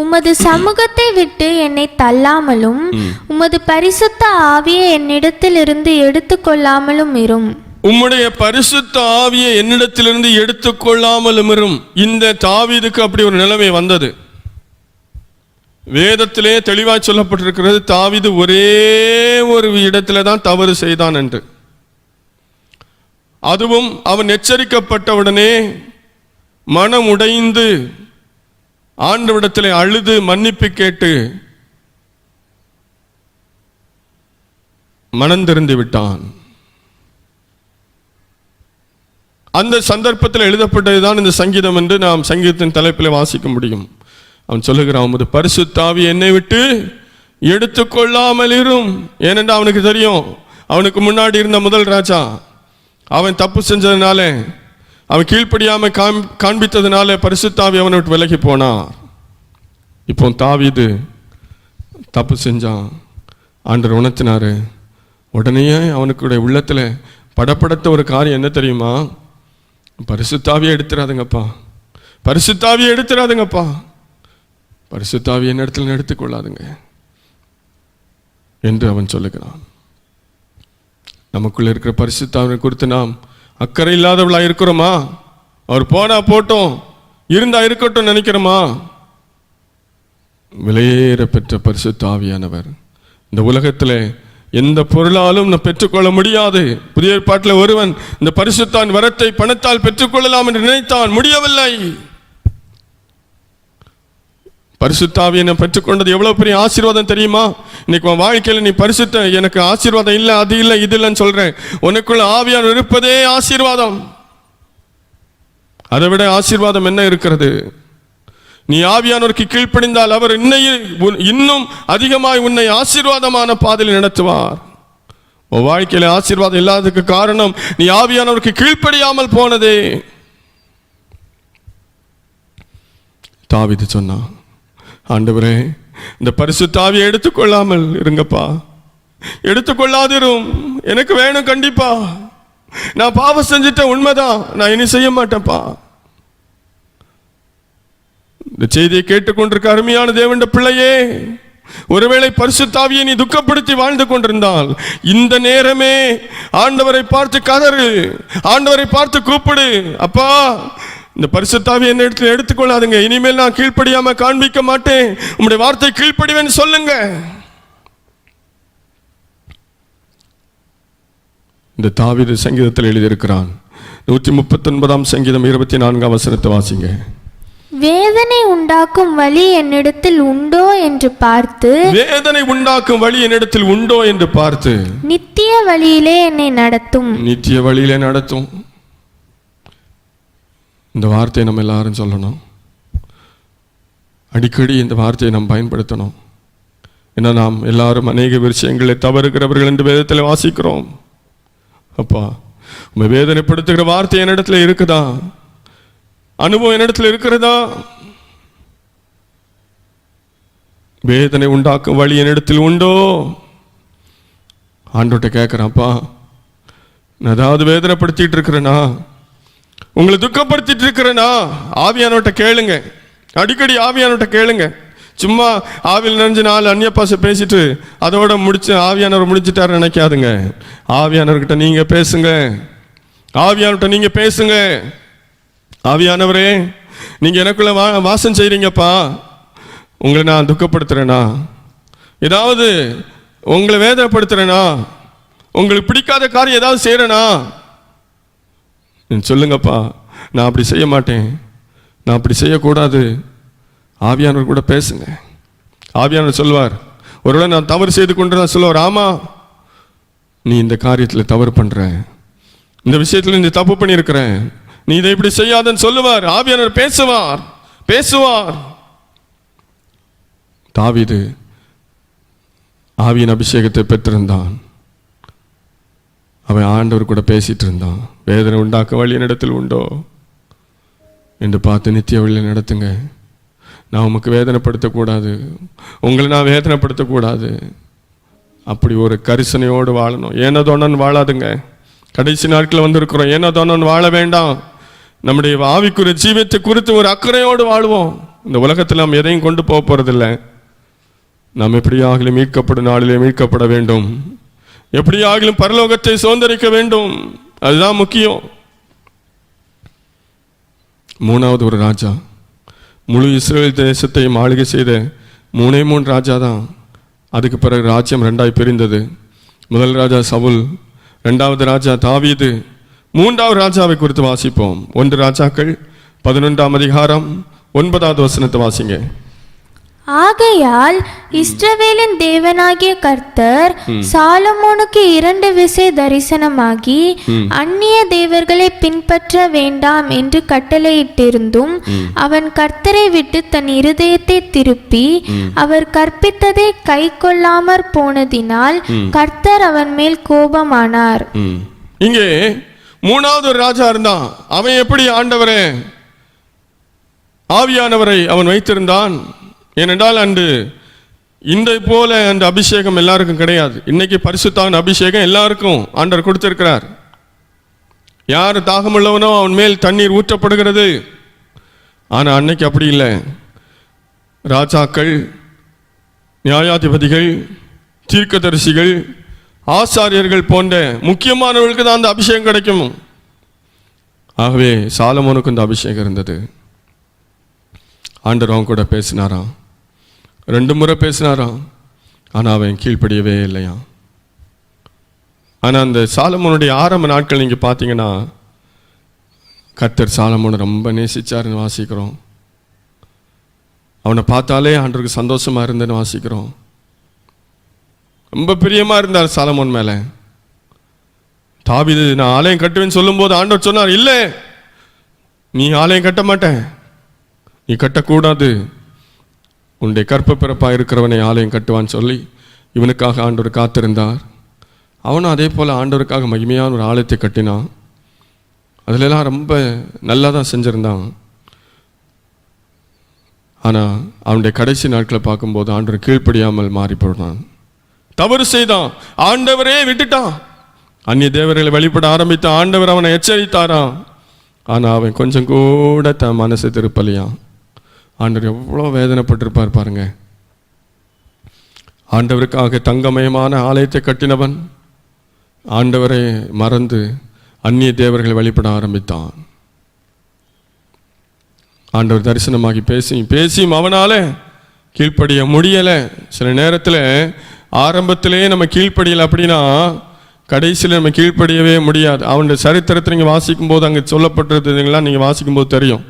உமது சமூகத்தை விட்டு என்னை தள்ளாமலும் உமது பரிசுத்த ஆவியை என்னிடத்தில் இருந்து எடுத்துக்கொள்ளாமலும் இரும். உம்முடைய பரிசுத்த ஆவியை என்னிடத்திலிருந்து எடுத்துக்கொள்ளாமலும் இரும். இந்த தாவீதுக்கு அப்படி ஒரு நிலைமை வந்தது. வேதத்திலே தெளிவாய் சொல்லப்பட்டிருக்கிறது, தாவீது ஒரே ஒரு இடத்துல தான் தவறு செய்தான் என்று. அதுவும் அவன் எச்சரிக்கப்பட்டவுடனே மனம் உடைந்து ஆண்டவரிடத்திலே அழுது மன்னிப்பு கேட்டு மனம் திறந்து விட்டான். அந்த சந்தர்ப்பத்தில் எழுதப்பட்டதுதான் இந்த சங்கீதம் என்று நாம் சங்கீதத்தின் தலைப்பில் வாசிக்க முடியும். அவன் சொல்லுகிறான், உமது பரிசுத்த ஆவி என்னை விட்டு எடுத்துக்கொள்ளாமல் இரும். ஏனென்றால் அவனுக்கு தெரியும், அவனுக்கு முன்னாடி இருந்த முதல் ராஜா அவன் தப்பு செஞ்சதுனால, அவன் கீழ்ப்படியாமல் காண்பித்ததுனால பரிசுத்த ஆவி அவனை விட்டு விலகி போனார். இப்போ தாவீது தப்பு செஞ்சான், ஆண்டவர் உணர்த்தினாரு. உடனே அவனுக்குடைய உள்ளத்தில் படப்படத்த ஒரு காரியம் என்ன தெரியுமா? பரிசுத்தாவியை எடுத்துறாதுங்கப்பா, பரிசுத்தாவியை எடுத்துறாதுங்கப்பா, பரிசுத்தாவியை என்ன இடத்துல எடுத்துக்கொள்ளாதுங்க என்று அவன் சொல்லுகிறான். நமக்குள்ள இருக்கிற பரிசுத்தாவினை குறித்து நாம் அக்கறை இல்லாதவர்களா இருக்கிறோமா? அவர் போனா போட்டோம், இருந்தா இருக்கட்டும் நினைக்கிறோமா? விலையேற பெற்ற பரிசுத்த ஆவியானவர் இந்த உலகத்தில் எந்த பொருளாலும் நாம் பெற்றுக்கொள்ள முடியாது. புதிய ஏற்பாட்டில் ஒருவன் இந்த பரிசுத்தான் வரத்தை பணத்தால் பெற்றுக்கொள்ளலாம் என்று நினைத்தான், முடியவில்லை. பரிசுத்த ஆவியை பெற்றுக்கொண்டது எவ்வளவு பெரிய ஆசீர்வாதம் தெரியுமா? இன்னைக்கு உன் வாழ்க்கையில் நீ பரிசுத்த எனக்கு ஆசீர்வாதம் இல்லை, அது இல்லை, இது இல்லைன்னு சொல்றேன். உனக்குள்ள ஆவியானவர் இருப்பதே ஆசீர்வாதம். அதை விட ஆசீர்வாதம் என்ன இருக்கிறது? நீ ஆவியானவருக்கு கீழ்ப்படிந்தால் அவர் இன்னும் அதிகமாய் உன்னை ஆசீர்வாதமான பாதையில் நடத்துவார். உன் வாழ்க்கையில ஆசீர்வாதம் இல்லாததுக்கு காரணம் நீ ஆவியானவருக்கு கீழ்ப்படியாமல் போனதே. தாவீது சொன்னான், ஆண்டவரே, இந்த பரிசுத்த ஆவியை எடுத்துக்கொள்ளாமல் இருங்கப்பா, எடுத்துக்கொள்ளாதிரும், எனக்கு வேணும் கண்டிப்பா. நான் பாவம் செஞ்சிட்ட உண்மைதான், நான் இனி செய்ய மாட்டேன்ப்பா. இந்த செய்தியை கேட்டுக்கொண்டிருக்க அருமையான தேவனுடைய பிள்ளையே, ஒருவேளை பரிசுத்த ஆவியை நீ துக்கப்படுத்தி வாழ்ந்து கொண்டிருந்தால் இந்த நேரமே ஆண்டவரை பார்த்து கதறு, ஆண்டவரை பார்த்து கூப்பிடு, அப்பா இந்த பரிசுத்த ஆவியை என்ன இடத்துல எடுத்துக்கொள்ளாதுங்க, இனிமேல் நான் கீழ்ப்படியாம காண்பிக்க மாட்டேன், உம்முடைய வார்த்தை கீழ்ப்படிவேன்னு சொல்லுங்க. இந்த தாவீது சங்கீதத்தில் எழுதியிருக்கிறான். 139 சங்கீதம் 24 வசனத்தை வாசிங்க. வேதனை உண்டாக்கும் வழி என்னிடத்தில் உண்டோ என்று பார்த்து, வேதனை உண்டாக்கும் வழி என்னிடத்தில் உண்டோ என்று பார்த்து, நித்திய வழியிலே என்னை நடத்தும், நித்திய வழியிலே நடத்தும். இந்த வார்த்தையை நம்ம எல்லாரும் சொல்லணும். அடிக்கடி இந்த வார்த்தையை நாம் பயன்படுத்தணும். ஏன்னா நாம் எல்லாரும் அநேக விஷயங்களை தவறுகிறவர்கள் என்று வேதத்தில் வாசிக்கிறோம். அப்பா, உங்க வேதனைப்படுத்துகிற வார்த்தை என்னிடத்துல இருக்குதா? அனுபவம் என்னிடத்துல இருக்கிறதா? வேதனை உண்டாக்கும் வழி என்னிடத்தில் உண்டோ? ஆண்டவர்கிட்ட கேட்கிறேன்ப்பா, நான் ஏதாவது வேதனைப்படுத்திட்டு இருக்கிறேனா, உங்களை துக்கப்படுத்திட்டு இருக்கிறேனா? ஆவியானவர்கிட்ட கேளுங்க, அடிக்கடி ஆவியானவர்கிட்ட கேளுங்க. சும்மா ஆவியில் நினைஞ்சு 4 அந்நிய பாஷை பேசிட்டு அதோட முடிச்சு ஆவியானவர் முடிச்சுட்டாரு நினைக்காதுங்க. ஆவியானவர்கிட்ட நீங்க பேசுங்க, ஆவியானவர்கிட்ட நீங்க பேசுங்க. ஆவியானவரே, நீங்க எனக்குள்ள வாசம் செய்றீங்கப்பா, உங்களை நான் துக்கப்படுத்துறேனா, ஏதாவது உங்களை வேதனைப்படுத்துறேனா, உங்களுக்கு பிடிக்காத காரியம் ஏதாவது செய்யறேனா சொல்லுங்கப்பா. நான் அப்படி செய்ய மாட்டேன், நான் அப்படி செய்யக்கூடாது. ஆவியானவர் கூட பேசுங்க. ஆவியானவர் சொல்வார், ஒருவேளை நான் தவறு செய்து கொண்டு நான் சொல்லுவார், ஆமா நீ இந்த காரியத்தில் தவறு பண்ற, இந்த விஷயத்தில் நீ தப்பு பண்ணியிருக்கிறேன், நீ இதை இப்படி செய்யாதன்னு சொல்லுவார். ஆவியானவர் பேசுவார். தாவீது ஆவியின் அபிஷேகத்தை பெற்றிருந்தான். அவன் ஆண்டவர் கூட பேசிட்டு இருந்தான். வேதனை உண்டாக்க வழி என்னிடத்தில் உண்டோ என்று பார்த்து நித்திய வழியில் நடத்துங்க. நான் உமக்கு வேதனைப்படுத்தக்கூடாது, உங்களை நான் வேதனைப்படுத்தக்கூடாது. அப்படி ஒரு கரிசனையோடு வாழணும். ஏனோ தோணன்னு வாழாதுங்க. கடைசி நாட்களில் வந்திருக்கிறோம். ஏனோ தோணன்னு வாழ வேண்டாம். நம்முடைய ஆவிக்குரிய ஜீவத்தை குறித்து ஒரு அக்கறையோடு வாழ்வோம். இந்த உலகத்தில் நாம் எதையும் கொண்டு போக போறதில்லை. நாம் எப்படியாகிலும் மீட்கப்படும் நாளிலே மீட்கப்பட வேண்டும், எப்படியாகிலும் பரலோகத்தை சுதந்தரிக்க வேண்டும். அதுதான் முக்கியம். 3வது ஒரு ராஜா, முழு இஸ்ரேல் தேசத்தை ஆளுகை செய்த 3 ராஜா தான். அதுக்கு பிறகு ராஜ்யம் 2ஆய் பிரிந்தது. முதல் ராஜா சவுல், 2வது ராஜா தாவீது, 3வது ராஜாவை குறித்து வாசிப்போம். 1 ராஜாக்கள் 11ஆம் அதிகாரம் 9வது வசனத்தை வாசிங்க. ஆகையால் இஸ்ரவேலின் தேவனாகிய கர்த்தர் சாலமோனுக்கு 2 விசை தரிசனமாகி அந்நிய தேவர்களை பின்பற்ற வேண்டாம் என்று கட்டளையிட்டிருந்தும் அவன் கர்த்தரை விட்டு தன் இருதயத்தை திருப்பி அவர் கற்பித்ததை கை கொள்ளாமற் போனதினால் கர்த்தர் அவன் மேல் கோபமானார். இங்கே 3வது ஒரு ராஜா இருந்தான். அவன் எப்படி ஆண்டவரே ஆவியானவரை அவன் வைத்திருந்தான். ஏனென்றால் அன்று இன்றை போல அந்த அபிஷேகம் எல்லாருக்கும் கிடையாது. இன்னைக்கு பரிசுத்தாவின் அபிஷேகம் எல்லாருக்கும் ஆண்டவர் கொடுத்திருக்கிறார். யார் தாகமுள்ளவனோ அவன் மேல் தண்ணீர் ஊற்றப்படுகிறது. ஆனால் அன்னைக்கு அப்படி இல்லை. ராஜாக்கள், நியாயாதிபதிகள், தீர்க்கதரிசிகள், ஆசாரியர்கள் போன்ற முக்கியமானவர்களுக்கு தான் அந்த அபிஷேகம் கிடைக்கும். ஆகவே சாலமோனுக்கு இந்த அபிஷேகம் இருந்தது. ஆண்டவர் அவன் கூட பேசினாராம். 2 முறை பேசினாராம். ஆனால் அவன் கீழ்ப்படியவே இல்லையா. ஆனால் அந்த சாலமோனுடைய ஆரம்ப நாட்கள் நீங்கள் பார்த்தீங்கன்னா கர்த்தர் சாலமோனை ரொம்ப நேசிச்சாருன்னு வாசிக்கிறோம். அவனை பார்த்தாலே ஆண்டவருக்கு சந்தோஷமா இருந்தேன்னு வாசிக்கிறோம். ரொம்ப பிரியமா இருந்தார் சாலமோன் மேலே. தாவீது நான் ஆலயம் கட்டுவேன்னு சொல்லும்போது ஆண்டவர் சொன்னார், இல்லை நீ ஆலயம் கட்ட மாட்டேன், நீ கட்டக்கூடாது, உன்னுடைய கற்ப பிறப்பாக இருக்கிறவனை ஆலயம் கட்டுவான்னு சொல்லி இவனுக்காக ஆண்டவர் காத்திருந்தார். அவனும் அதே போல் ஆண்டவருக்காக மகிமையான ஒரு ஆலயத்தை கட்டினான். அதிலெல்லாம் ரொம்ப நல்லா தான் செஞ்சுருந்தான். ஆனால் அவனுடைய கடைசி நாட்களை பார்க்கும்போது ஆண்டவர் கீழ்ப்படியாமல் மாறி போனான், தவறு செய்தான், ஆண்டவரே விட்டுட்டான். அந்நிய தேவர்களை வழிபட ஆரம்பித்த ஆண்டவர் அவனை எச்சரித்தாராம். ஆனால் அவன் கொஞ்சம் கூட தன் மனசை திருப்பலையான். ஆண்டவர் எவ்வளோ வேதனைப்பட்டிருப்பார் பாருங்க. ஆண்டவருக்காக தங்கமயமான ஆலயத்தை கட்டினவன் ஆண்டவரை மறந்து அந்நிய தேவர்களை வழிபட ஆரம்பித்தான். ஆண்டவர் தரிசனமாகி பேசியும் அவனால கீழ்ப்படிய முடியலை. சில நேரத்தில் ஆரம்பத்திலே நம்ம கீழ்ப்படியலை அப்படின்னா கடைசியில் நம்ம கீழ்ப்படியவே முடியாது. அவனுடைய சரித்திரத்தை நீங்கள் வாசிக்கும் போது அங்கே சொல்லப்பட்டிருந்ததுங்களாம் நீங்கள் வாசிக்கும் போது தெரியும்.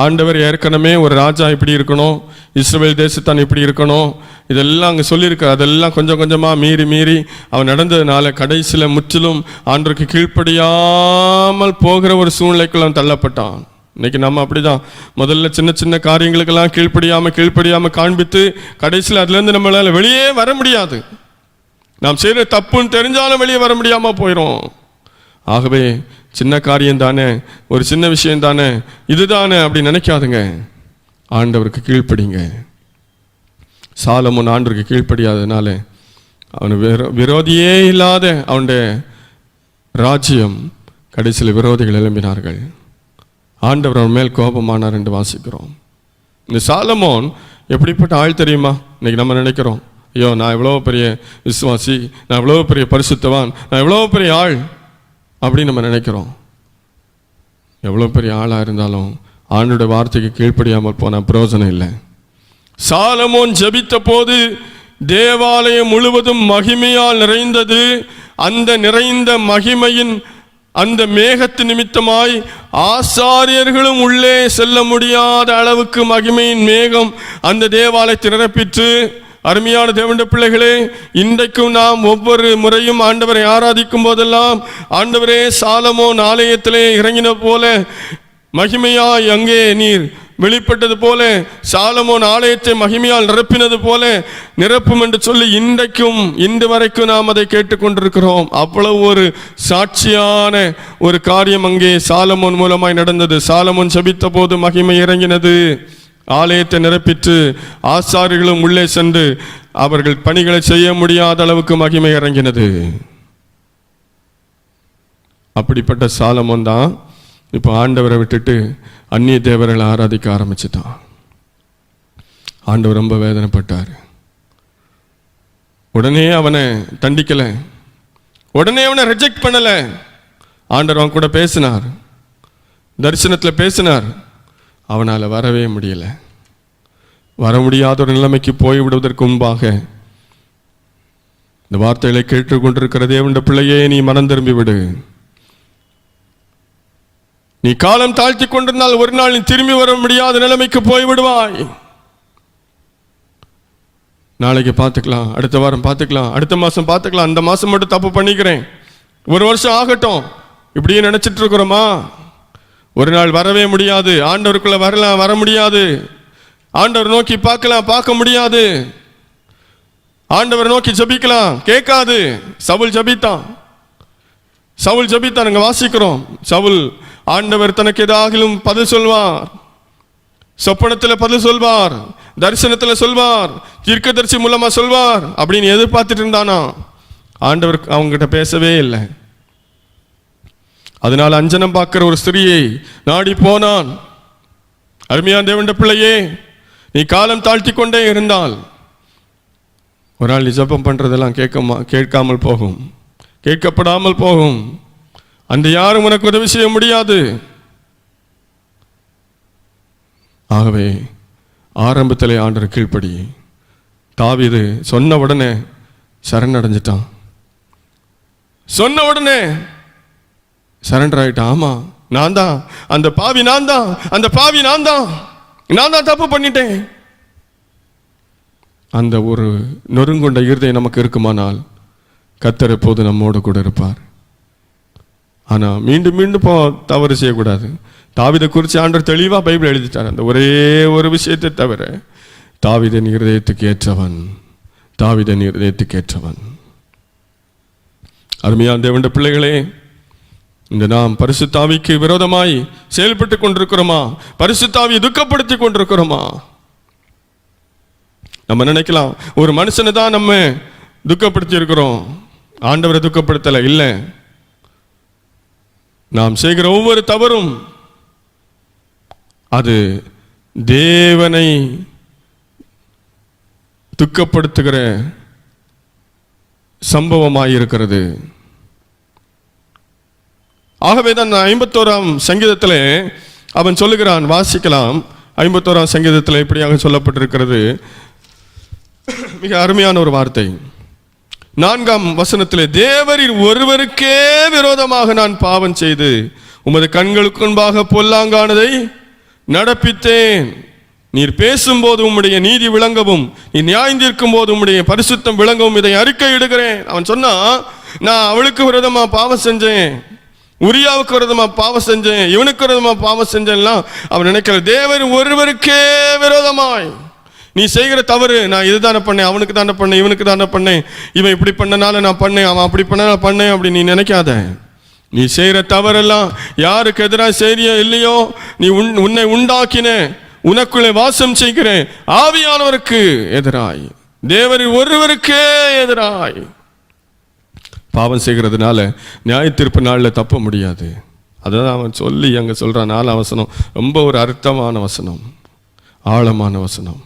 ஆண்டவர் ஏற்கனவே ஒரு ராஜா இப்படி இருக்கணும், இஸ்ரவேல் தேசத்தான் இப்படி இருக்கணும், இதெல்லாம் அங்கே சொல்லியிருக்கார். அதெல்லாம் கொஞ்சம் கொஞ்சமாக மீறி அவன் நடந்ததுனால கடைசியில் முற்றிலும் ஆண்டவருக்கு கீழ்ப்படியாமல் போகிற ஒரு சூழ்நிலைக்குள்ள அவன் தள்ளப்பட்டான். இன்னைக்கு நம்ம அப்படிதான், முதல்ல சின்ன சின்ன காரியங்களுக்கெல்லாம் கீழ்ப்படியாமல் காண்பித்து கடைசியில் அதுலேருந்து நம்மளால் வெளியே வர முடியாது. நாம் செய்கிற தப்புன்னு தெரிஞ்சாலும் வெளியே வர முடியாமல் போயிடும். ஆகவே சின்ன காரியம் தானே, ஒரு சின்ன விஷயம் தானே, இதுதானே அப்படி நினைக்காதுங்க. ஆண்டவருக்கு கீழ்ப்படிங்க. சாலமோன் ஆண்டவருக்கு கீழ்ப்படியாததுனால அவனு விரோதியே இல்லாத அவனுடைய ராஜ்யம் கடைசியில் விரோதிகள் எழும்பினார்கள். ஆண்டவர் அவன் மேல் கோபமானார் என்று வாசிக்கிறோம். இந்த சாலமோன் எப்படிப்பட்ட ஆள் தெரியுமா? இன்னைக்கு நம்ம நினைக்கிறோம், ஐயோ நான் எவ்வளோ பெரிய விசுவாசி, நான் எவ்வளோ பெரிய பரிசுத்தவான், நான் எவ்வளோ பெரிய ஆள் அப்படின்னு நம்ம நினைக்கிறோம். எவ்வளோ பெரிய ஆளாக இருந்தாலும் ஆண்டோட வார்த்தைக்கு கீழ்ப்படியாமல் போனால் பிரயோஜனம் இல்லை. சாலமோன் ஜெபித்த போது தேவாலயம் முழுவதும் மகிமையால் நிறைந்தது. அந்த நிறைந்த மகிமையின் அந்த மேகத்து நிமித்தமாய் ஆசாரியர்களும் உள்ளே செல்ல முடியாத அளவுக்கு மகிமையின் மேகம் அந்த தேவாலயத்தை நிரப்பிற்று. அருமையான தேவனுடைய பிள்ளைகளே, இன்றைக்கும் நாம் ஒவ்வொரு முறையும் ஆண்டவரை ஆராதிக்கும் போதெல்லாம் ஆண்டவரே சாலமோன் ஆலயத்திலே இறங்கின போல மகிமையாய் அங்கே நீர் வெளிப்பட்டது போல, சாலமோன் ஆலயத்தை மகிமையால் நிரப்பினது போல நிரப்பும் என்று சொல்லி இன்று வரைக்கும் நாம் அதை கேட்டுக்கொண்டிருக்கிறோம். அவ்வளவு ஒரு சாட்சியான ஒரு காரியம் அங்கே சாலமோன் மூலமாய் நடந்தது. சாலமோன் ஜெபித்த போது மகிமை இறங்கினது, ஆலயத்தை நிரப்பிற்று. ஆசாரிகளும் உள்ளே சென்று அவர்கள் பணிகளை செய்ய முடியாத அளவுக்கு மகிமை இறங்கினது. அப்படிப்பட்ட சாலமோன் தான் இப்போ ஆண்டவரை விட்டுட்டு அந்நிய தேவர்களை ஆராதிக்க ஆரம்பிச்சுட்டான். ஆண்டவர் ரொம்ப வேதனைப்பட்டார். உடனே அவனை தண்டிக்கல, உடனே அவனை ரிஜெக்ட் பண்ணல. ஆண்டவர் அவன் கூட பேசினார், தரிசனத்தில் பேசினார். அவனால் வரவே முடியலை. வர முடியாத ஒரு நிலைமைக்கு போய்விடுவதற்கு முன்பாக இந்த வார்த்தைகளை கேட்டுக்கொண்டிருக்கிற தேவனுடைய பிள்ளையே, நீ மனம் திரும்பி விடு. நீ காலம் தாழ்த்தி கொண்டிருந்தால் ஒரு நாள் நீ திரும்பி வர முடியாத நிலைமைக்கு போய்விடுவாய். நாளைக்கு பார்த்துக்கலாம், அடுத்த வாரம் பார்த்துக்கலாம், அடுத்த மாதம் பார்த்துக்கலாம், அந்த மாதம் மட்டும் தப்பு பண்ணிக்கிறேன், ஒரு வருஷம் ஆகட்டும், இப்படியே நினைச்சிட்டு இருக்கிறோமா? ஒரு நாள் வரவே முடியாது. ஆண்டவருக்குள்ள வர முடியாது. ஆண்டவர் நோக்கி பார்க்க முடியாது. ஆண்டவர் நோக்கி ஜபிக்கலாம், கேட்காது. சவுல் ஜபித்தான் நாங்க வாசிக்கிறோம். சவுல் ஆண்டவர் தனக்கு ஏதாகிலும் பதில் சொல்வார், சொப்பனத்தில் பதில் சொல்வார், தரிசனத்தில் சொல்வார், தீர்க்கதரிசி மூலமா சொல்வார் அப்படின்னு எதிர்பார்த்துட்டு இருந்தானா. ஆண்டவர் அவங்ககிட்ட பேசவே இல்லை. அதனால் அஞ்சனம் பார்க்கிற ஒரு ஸ்திரியை நாடி போனான். அருமையான தேவனுடைய பிள்ளையே, நீ காலம் தாழ்த்தி கொண்டே இருந்தால் ஒரு நாள் நீ ஜெபம் பண்றதெல்லாம் கேட்காமல் போகும், கேட்கப்படாமல் போகும். அந்த யாரும் உனக்கு உதவி செய்ய முடியாது. ஆகவே ஆரம்பத்திலே ஆண்டவர் கீழ்ப்படி. தாவீது சொன்ன உடனே சரணடைஞ்சிட்டான். சொன்ன உடனே சரண்டர் ஆயிட்டான். ஆமா, நான் தான் அந்த பாவி, நான் தான் தப்பு பண்ணிட்டேன். அந்த ஒரு நொறுங்குண்ட இருதயம் நமக்கு இருக்குமானால் கர்த்தர் எப்போது நம்மோடு கூட இருப்பார். ஆனால் மீண்டும் மீண்டும் தவறு செய்யக்கூடாது. தாவீதை குறித்து ஆண்டவர் தெளிவாக பைபிள் எழுதிட்டார். அந்த ஒரே ஒரு விஷயத்தை தவிர தாவீதின் இருதயத்துக்கு ஏற்றவன், தாவீதின் இருதயத்துக்கு ஏற்றவன். அருமையான தேவனுடைய பிள்ளைகளே, இந்த நாம் பரிசுத்த ஆவிக்கு விரோதமாய் செயல்பட்டு கொண்டிருக்கிறோமா? பரிசுத்த ஆவியை துக்கப்படுத்தி கொண்டிருக்கிறோமா? நம்ம நினைக்கலாம் ஒரு மனுஷனை தான் நம்ம துக்கப்படுத்தி இருக்கிறோம், ஆண்டவரை துக்கப்படுத்தலை. இல்லை, நாம் செய்கிற ஒவ்வொரு தவறும் அது தேவனை துக்கப்படுத்துகிற சம்பவமாயிருக்கிறது. ஆகவே தான் 51ஆம் சங்கீதத்தில் அவன் சொல்லுகிறான், வாசிக்கலாம். 51ஆம் சங்கீதத்தில் இப்படியாக சொல்லப்பட்டிருக்கிறது, மிக அருமையான ஒரு வார்த்தை. 4ஆம் வசனத்திலே, தேவரின் ஒருவருக்கே விரோதமாக நான் பாவம் செய்து உமது கண்களுக்கு முன்பாக பொல்லாங்கானதை நடப்பித்தேன். நீர் பேசும்போது உம்முடைய நீதி விளங்கவும், நீ நியாயந்திருக்கும் போது உம்முடைய பரிசுத்தம் விளங்கவும் இதை அறிக்கை இடுகிறேன். அவன் சொன்னா, நான் அவளுக்கு விரோதமா பாவம் செஞ்சேன், உரியாவுக்கு விரோதமா பாவம் செஞ்சேன், இவனுக்கு விரோதமா பாவம் செஞ்சேன்லாம் அவன் நினைக்கிற. தேவன் ஒருவருக்கே விரோதமாய் நீ செய்கிற தவறு, நான் இதுதானே பண்ணேன், அவனுக்கு தானே பண்ணேன், இவனுக்கு தானே பண்ணேன், இவன் இப்படி பண்ணனால நான் பண்ணேன், அவன் அப்படி பண்ண நான் பண்ணேன் அப்படி நீ நினைக்காத. நீ செய்கிற தவறெல்லாம் யாருக்கு எதிராக செய்யறியோ இல்லையோ, நீ உன்னை உண்டாக்கின உனக்குள்ளே வாசம் செய்கிற ஆவியானவருக்கு எதிராய், தேவரின் ஒருவருக்கே எதிராய் பாவம் செய்கிறதுனால நியாய தீர்ப்பு நாளில் தப்ப முடியாது. அதான் அவன் சொல்லி அங்கே சொல்கிறான். 4ஆம் வசனம் ரொம்ப ஒரு அர்த்தமான வசனம், ஆழமான வசனம்.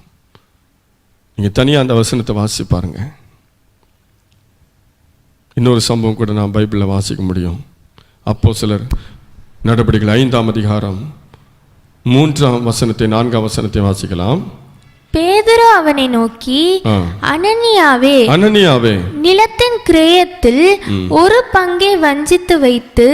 நீங்கள் தனியாக அந்த வசனத்தை வாசி பாருங்க. இன்னொரு சம்பவம் கூட நான் பைபிளில் வாசிக்க முடியும். அப்போஸ்தலர் நடபடிகள் 5ஆம் அதிகாரம் 3ஆம் வசனத்தை 4ஆம் வசனத்தை வாசிக்கலாம். பேதுரு அவனை நோக்கி, அனனியாவே, அனனியாவே, நிலத்தின் கிரயத்தில் ஒரு பங்கை வஞ்சித்து வைத்து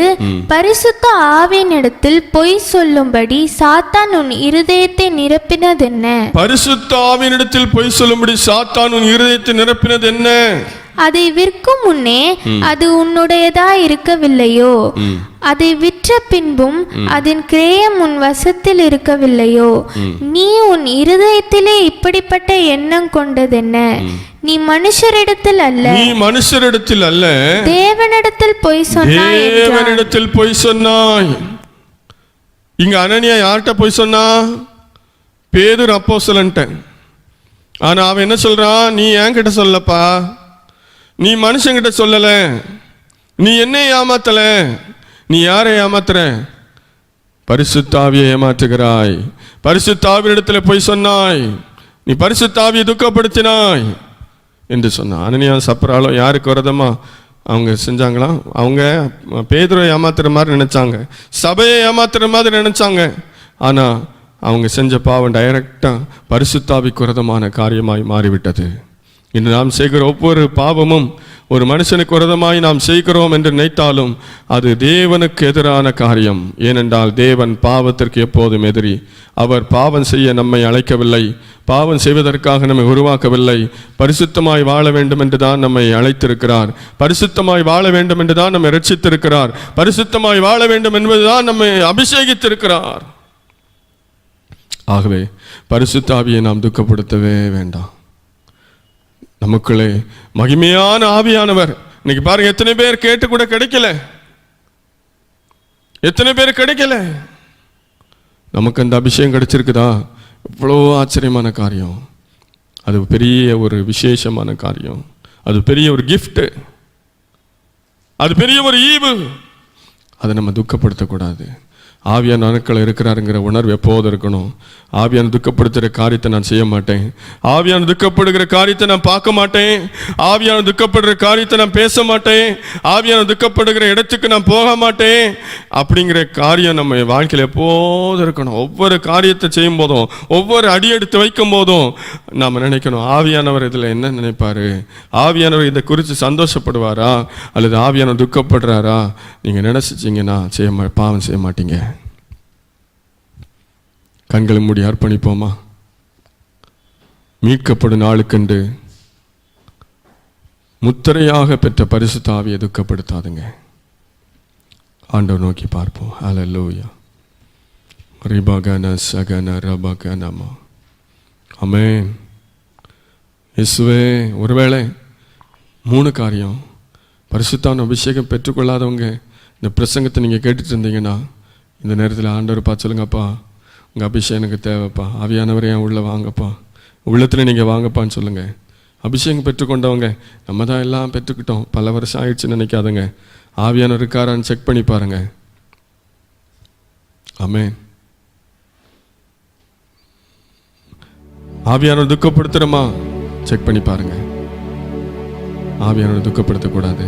பரிசுத்த ஆவியினிடத்தில் பொய் சொல்லும்படி சாத்தான் உன் இருதயத்தை நிரப்பினதென்ன? பரிசுத்த ஆவியினிடத்தில் பொய் சொல்லும்படி சாத்தான் உன் இருதயத்தை நிரப்பினது என்ன? அதை விற்கும் முன்னே அது உன்னுடையதா இருக்கவில்லையோ? அதை விற்ற பின்பும் அதன் கிரயம் உன் வசத்தில் இருக்கவில்லையோ? நீ உன் இருதயத்திலே இப்படிப்பட்ட எண்ணம் கொண்டதென்ன? நீ மனுஷரிடத்தில் அல்ல, நீ மனுஷரிடத்தில் அல்ல, தேவனிடத்தில் பொய் சொன்னாய். தேவனிடத்தில் பொய் சொன்னாய். இங்க அனனியா யார்கிட்ட பொய் சொன்னா? பேதுரு அப்போஸ்தலன்ட்ட. ஆனா அவன் என்ன சொல்றான்? நீ என்கிட்ட சொல்லப்பா, நீ மனுஷங்கிட்ட சொல்லல, நீ என்னை ஏமாத்தல, நீ யாரை ஏமாத்துற? பரிசுத்த ஆவியை ஏமாற்றுகிறாய், பரிசுத்த ஆவியிடத்தில் போய் சொன்னாய், நீ பரிசுத்த ஆவியை துக்கப்படுத்தினாய் என்று சொன்னான். அனனியா சப்பராலும் யாருக்கு வரதமா அவங்க செஞ்சாங்களா? அவங்க பேதுருவை ஏமாத்துற மாதிரி நினைச்சாங்க, சபையை ஏமாத்துற மாதிரி நினைச்சாங்க. ஆனா அவங்க செஞ்ச பாவம் டைரக்டா பரிசுத்த ஆவிக்கு விரோதமான காரியமாய் மாறிவிட்டது. இன்று நாம் செய்கிற ஒவ்வொரு பாவமும் ஒரு மனுஷனுக்கு விரோதமாய் நாம் செய்கிறோம் என்று நினைத்தாலும் அது தேவனுக்கு எதிரான காரியம். ஏனென்றால் தேவன் பாவத்திற்கு எப்போதும் எதிரி. அவர் பாவம் செய்ய நம்மை அழைக்கவில்லை, பாவம் செய்வதற்காக நம்மை உருவாக்கவில்லை. பரிசுத்தமாய் வாழ வேண்டும் என்று தான் நம்மை அழைத்திருக்கிறார், பரிசுத்தமாய் வாழ வேண்டும் என்று தான் நம்மை ரட்சித்திருக்கிறார், பரிசுத்தமாய் வாழ வேண்டும் என்பதுதான் நம்மை அபிஷேகித்திருக்கிறார். ஆகவே பரிசுத்த ஆவியை நாம் துக்கப்படுத்தவே வேண்டாம். நமக்குள்ளே மகிமையான ஆவியானவர். இன்னைக்கு பாருங்க, எத்தனை பேர் கேட்டு கூட கிடைக்கல, எத்தனை பேர் கிடைக்கல. நமக்கு அந்த அபிஷேகம் கிடைச்சிருக்குதா? இவ்வளோ ஆச்சரியமான காரியம். அது பெரிய ஒரு விசேஷமான காரியம், அது பெரிய ஒரு கிஃப்ட், அது பெரிய ஒரு ஈவு. அதை நம்ம துக்கப்படுத்தக்கூடாது. ஆவியான அணுக்கள் இருக்கிறாருங்கிற உணர்வு எப்போது இருக்கணும். ஆவியான துக்கப்படுத்துகிற காரியத்தை நான் செய்ய மாட்டேன், ஆவியான துக்கப்படுகிற காரியத்தை நான் பார்க்க மாட்டேன், ஆவியான துக்கப்படுகிற காரியத்தை நான் பேச மாட்டேன், ஆவியான துக்கப்படுகிற இடத்துக்கு நான் போக மாட்டேன் அப்படிங்கிற காரியம் நம்ம வாழ்க்கையில் எப்போது இருக்கணும். ஒவ்வொரு காரியத்தை செய்யும் போதும், ஒவ்வொரு அடி எடுத்து வைக்கும் போதும் நாம் நினைக்கணும், ஆவியானவர் இதில் என்ன நினைப்பாரு, ஆவியானவர் இதை குறித்து சந்தோஷப்படுவாரா அல்லது ஆவியானவர் துக்கப்படுறாரா? நீங்கள் நினைச்சிச்சிங்கன்னா பாவம் செய்ய மாட்டீங்க. கண்களை மூடி அர்ப்பணிப்போமா? மீட்கப்படும் நாளுக்கென்று முத்திரையாக பெற்ற பரிசுத்த ஆவியை துக்கப்படுத்தாதுங்க. ஆண்டவர் நோக்கி பார்ப்போம். ஹல்லேலூயா. ரிபகன சகன ரபகனமா. ஆமென். இயேசுவே, ஒருவேளை 3 காரியம். பரிசுத்தான அபிஷேகம் பெற்றுக்கொள்ளாதவங்க இந்த பிரசங்கத்தை நீங்கள் கேட்டுட்டு இருந்தீங்கன்னா இந்த நேரத்தில் ஆண்டவர் பார்த்து சொல்லுங்கப்பா, உங்கள் அபிஷேகம் எனக்கு தேவைப்பா, ஆவியானவரே என் உள்ளே வாங்கப்பா, உள்ளத்தில் நீங்கள் வாங்கப்பான்னு சொல்லுங்கள். அபிஷேகம் பெற்றுக்கொண்டவங்க நம்ம தான் எல்லாம் பெற்றுக்கிட்டோம், பல வருஷம் ஆயிடுச்சுன்னு நினைக்காதங்க. ஆவியானவர் இருக்காரான்னு செக் பண்ணி பாருங்க. ஆமென். ஆவியானவர் துக்கப்படுத்துறமா செக் பண்ணி பாருங்க. ஆவியானவரை துக்கப்படுத்தக்கூடாது,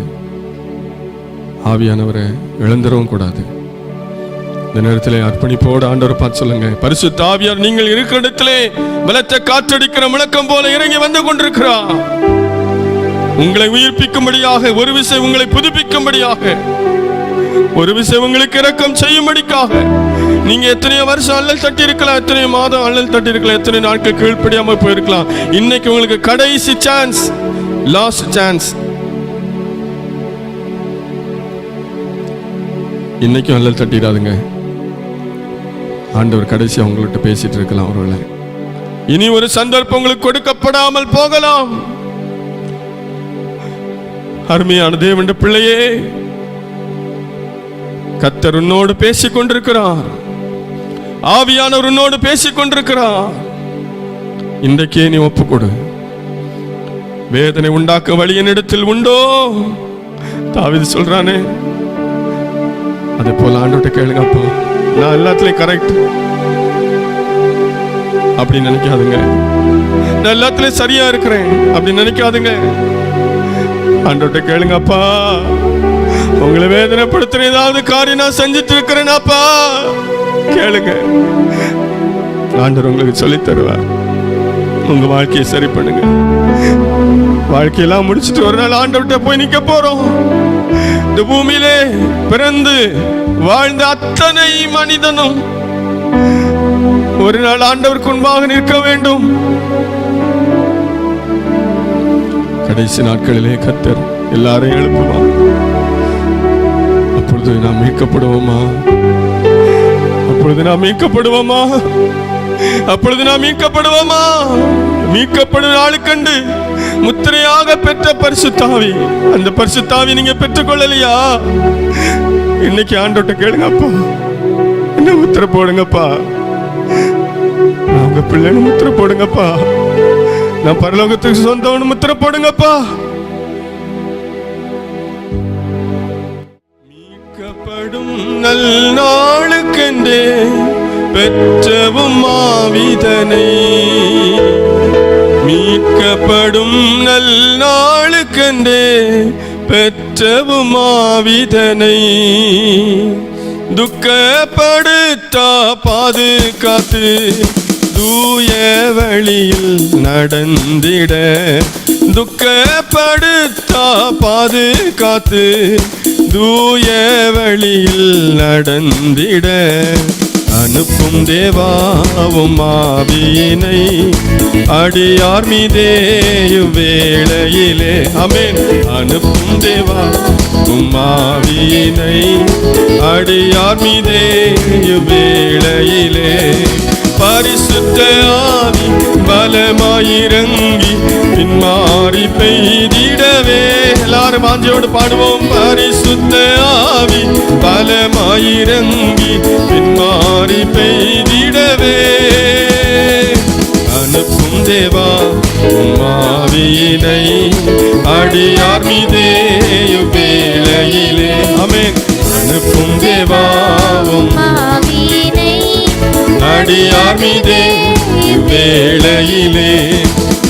ஆவியானவரை இழந்துடவும் கூடாது. இந்த நேரத்தில் அர்ப்பணிப்போடு ஆண்டவரை பார்த்து சொல்லுங்க, பரிசுத்த ஆவியார் நீங்கள் இருக்கிற இடத்திலே பலத்த காற்றடிக்கிற முழக்கம் போல இறங்கி வந்து கொண்டிருக்கிறார். உங்களை உயிர்ப்பிக்கும்படியாக, ஒரு விசை உங்களை புதுப்பிக்கும்படியாக, ஒரு விசை உங்களுக்கு இரக்கம் செய்யும்படிக்காக. நீங்க எத்தனையோ வருஷம் அல்லல் தட்டி இருக்கலாம், எத்தனையோ மாதம் அல்லல் தட்டி இருக்கலாம், எத்தனை நாட்கள் கீழ்ப்படியாம போயிருக்கலாம். இன்னைக்கு உங்களுக்கு கடைசி சான்ஸ், லாஸ்ட் சான்ஸ். இன்னைக்கும் அல்லல் தட்டிடாதுங்க. ஆண்டவர் கடைசி அவங்கள்ட்ட பேசிட்டு இருக்கலாம். ஒருவேளை இனி ஒரு சந்தர்ப்பம் உங்களுக்கு கொடுக்கப்படாமல் போகலாம். அருமையான தேவனுடைய பிள்ளையே, கர்த்தர் உன்னோடு பேசிக் கொண்டிருக்கிறார், ஆவியானவர் உன்னோடு பேசிக் கொண்டிருக்கிறார். இன்றைக்கே நீ ஒப்புக்கொடு. வேதனை உண்டாக்க வழி என்னிடத்தில் உண்டோ? தாவீது சொல்றானே, அதே போல ஆண்டவர்ட்ட கேளுங்கப்பா, நான் எல்லாத்துலயும் கரெக்ட் அப்படி நினைக்காதுங்க. நான் எல்லாத்துலயும் சரியா இருக்கிறேன் அப்படி நினைக்காதுங்க. ஆண்டவர்ட்ட கேளுங்கப்பா, உங்களை வேதனைப்படுத்துற ஏதாவது காரியம் நான் செஞ்சுட்டு இருக்கிறேனாப்பா, கேளுங்க. ஆண்டவர் உங்களுக்கு சொல்லி தருவார். உங்க வாழ்க்கையை சரி பண்ணுங்க. வாழ்க்கையெல்லாம் முடிச்சுட்டு ஒரு நாள் ஆண்டவர்ட்ட போய் நிக்க போறோம். இந்த பூமியிலே பிறந்து வாழ்ந்த அத்தனை மனிதனும் ஒரு நாள் ஆண்டவருக்கு முன்பாக நிற்க வேண்டும். கடைசி நாட்களிலே கர்த்தர் எல்லாரையும் எழுப்புவார். அப்பொழுது நாம் மீட்கப்படுவோமா? அப்பொழுது நாம் மீட்கப்படுவோமா? அப்பொழுது நாம் மீட்கப்படுவோமா? மீட்கப்படும் நாளுக்கண்டு முத்திரையாக பெற்ற பரிசுத்தாவி, அந்த பரிசுத்தாவி நீங்க பெற்றுக்கொள்ளலையா? இன்னைக்கு ஆண்டவர்ட்ட கேளுங்கப்பா, என்ன முத்திரை போடுங்கப்பா, நான் உங்க பிள்ளைன்னு முத்திரை போடுங்கப்பா, நான் பரலோகத்துக்கு சொந்தம்னு முத்திரை போடுங்கப்பா. மீட்கப்படும் நல் நாளுக்கென்றே பெற்றவும் ஆவிதனை, மீட்கப்படும் நல் நாளுக்கென்றே பெற்றவும் ஆவிதனை, துக்கப்படுத்தா பாதுகாத்து தூய வழியில் நடந்திட, துக்கப்படுத்தா பாதுகாத்து தூய வழியில் நடந்திட, அனுப்பும் தேவாவும் ஆவியினை அடியார் மீதேயு வேளையிலே. ஆமென். அனுப்பும் தேவாவும் ஆவியினை அடியார் மீதேயு வேளையிலே, பரிசுத்த ஆவி பலமாயிரங்கி பின்மாறி பெய்திடவே. எல்லாரும் வாஞ்சையோடு பாடுவோம். பரிசுத்த ஆவி பலமாயிரங்கி பின்மாறி பெய்திடவே, அனுப்பும் தேவா ஆவியினை அடியார் மீதேயு வேளையிலே. ஆமென். அனுப்பும் தேவாவும் ஆவியினை அடியார் மீதே வேளையிலே,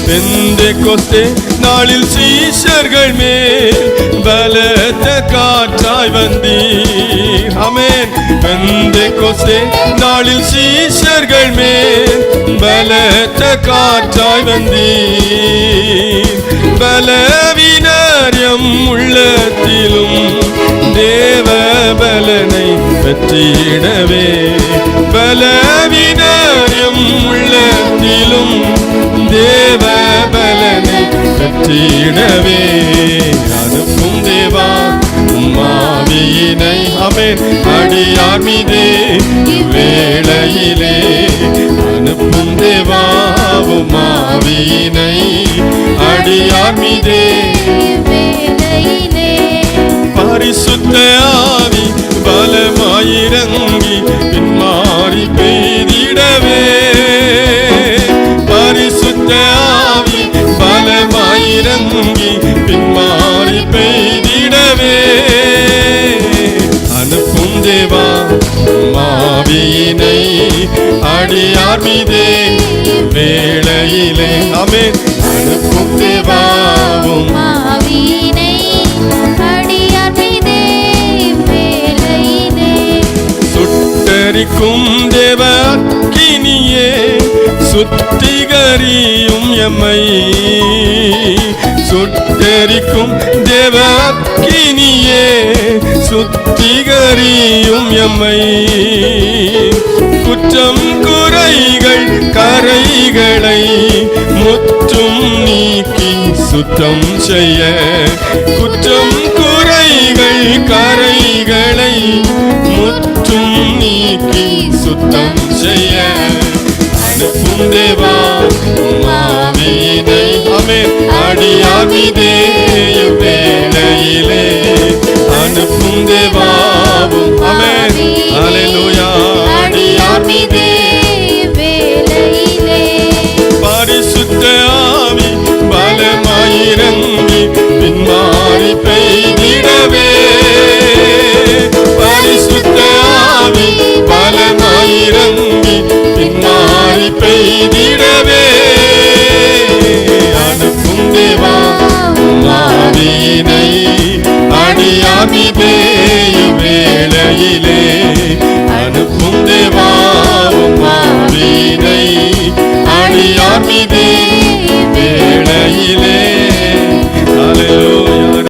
பெந்தெகோஸ்தே நாளில் சீஷர்கள் மேல் பலத்த காற்றாய் வந்தீர். ஆமென். பெந்தெகோஸ்தே நாளில் சீஷர்கள் மேல் பலத்த காற்றாய் வந்தீர். பலவீனர் எம் உள்ளத்திலும் தேவ பலனை பெற்றிடவே, பலவீனர் எம் உள்ளத்திலும் தேவ பலனை பெற்றிடவே, அனுப்பும் தேவா ஆவியினை. ஆமென். ஆமென். அடியார் மீதே இவ்வேளையிலே அனுப்பும் தேவாவும் ஆவியினை. அடியார் மீதே வேளையிலே பரிசுத்த ஆவி பலமாயிரங்கி பின்மாறி பெய்திடவே. பரிசுத்த ஆவி பலமாயிரங்கி பின்மாறி பெய்திடவே. அனுப்பும் தேவா மாவியினை அடியார் மீதே வேளையிலே. ஆமென். அனுப்பும் தேவாவும் ஆவியினை அடியார் மீதே வேளையிலே. சுட்டரிக்கும் தேவ அக்கினியே சுத்திகரியும் எம்மை. சுட்டரிக்கும் தேவ அக்கினியே சுத்திகரியும் எம்மை. குற்றம் குறைகள் கரைகளை முற்றும் நீக்கி சுத்தம் செய்ய. குற்றம் குறைகள் கரைகளை முற்றும் நீக்கி சுத்தம் செய்ய அனுப்பும் தேவா ஆவியினை. ஆமென். அடியார் மீதே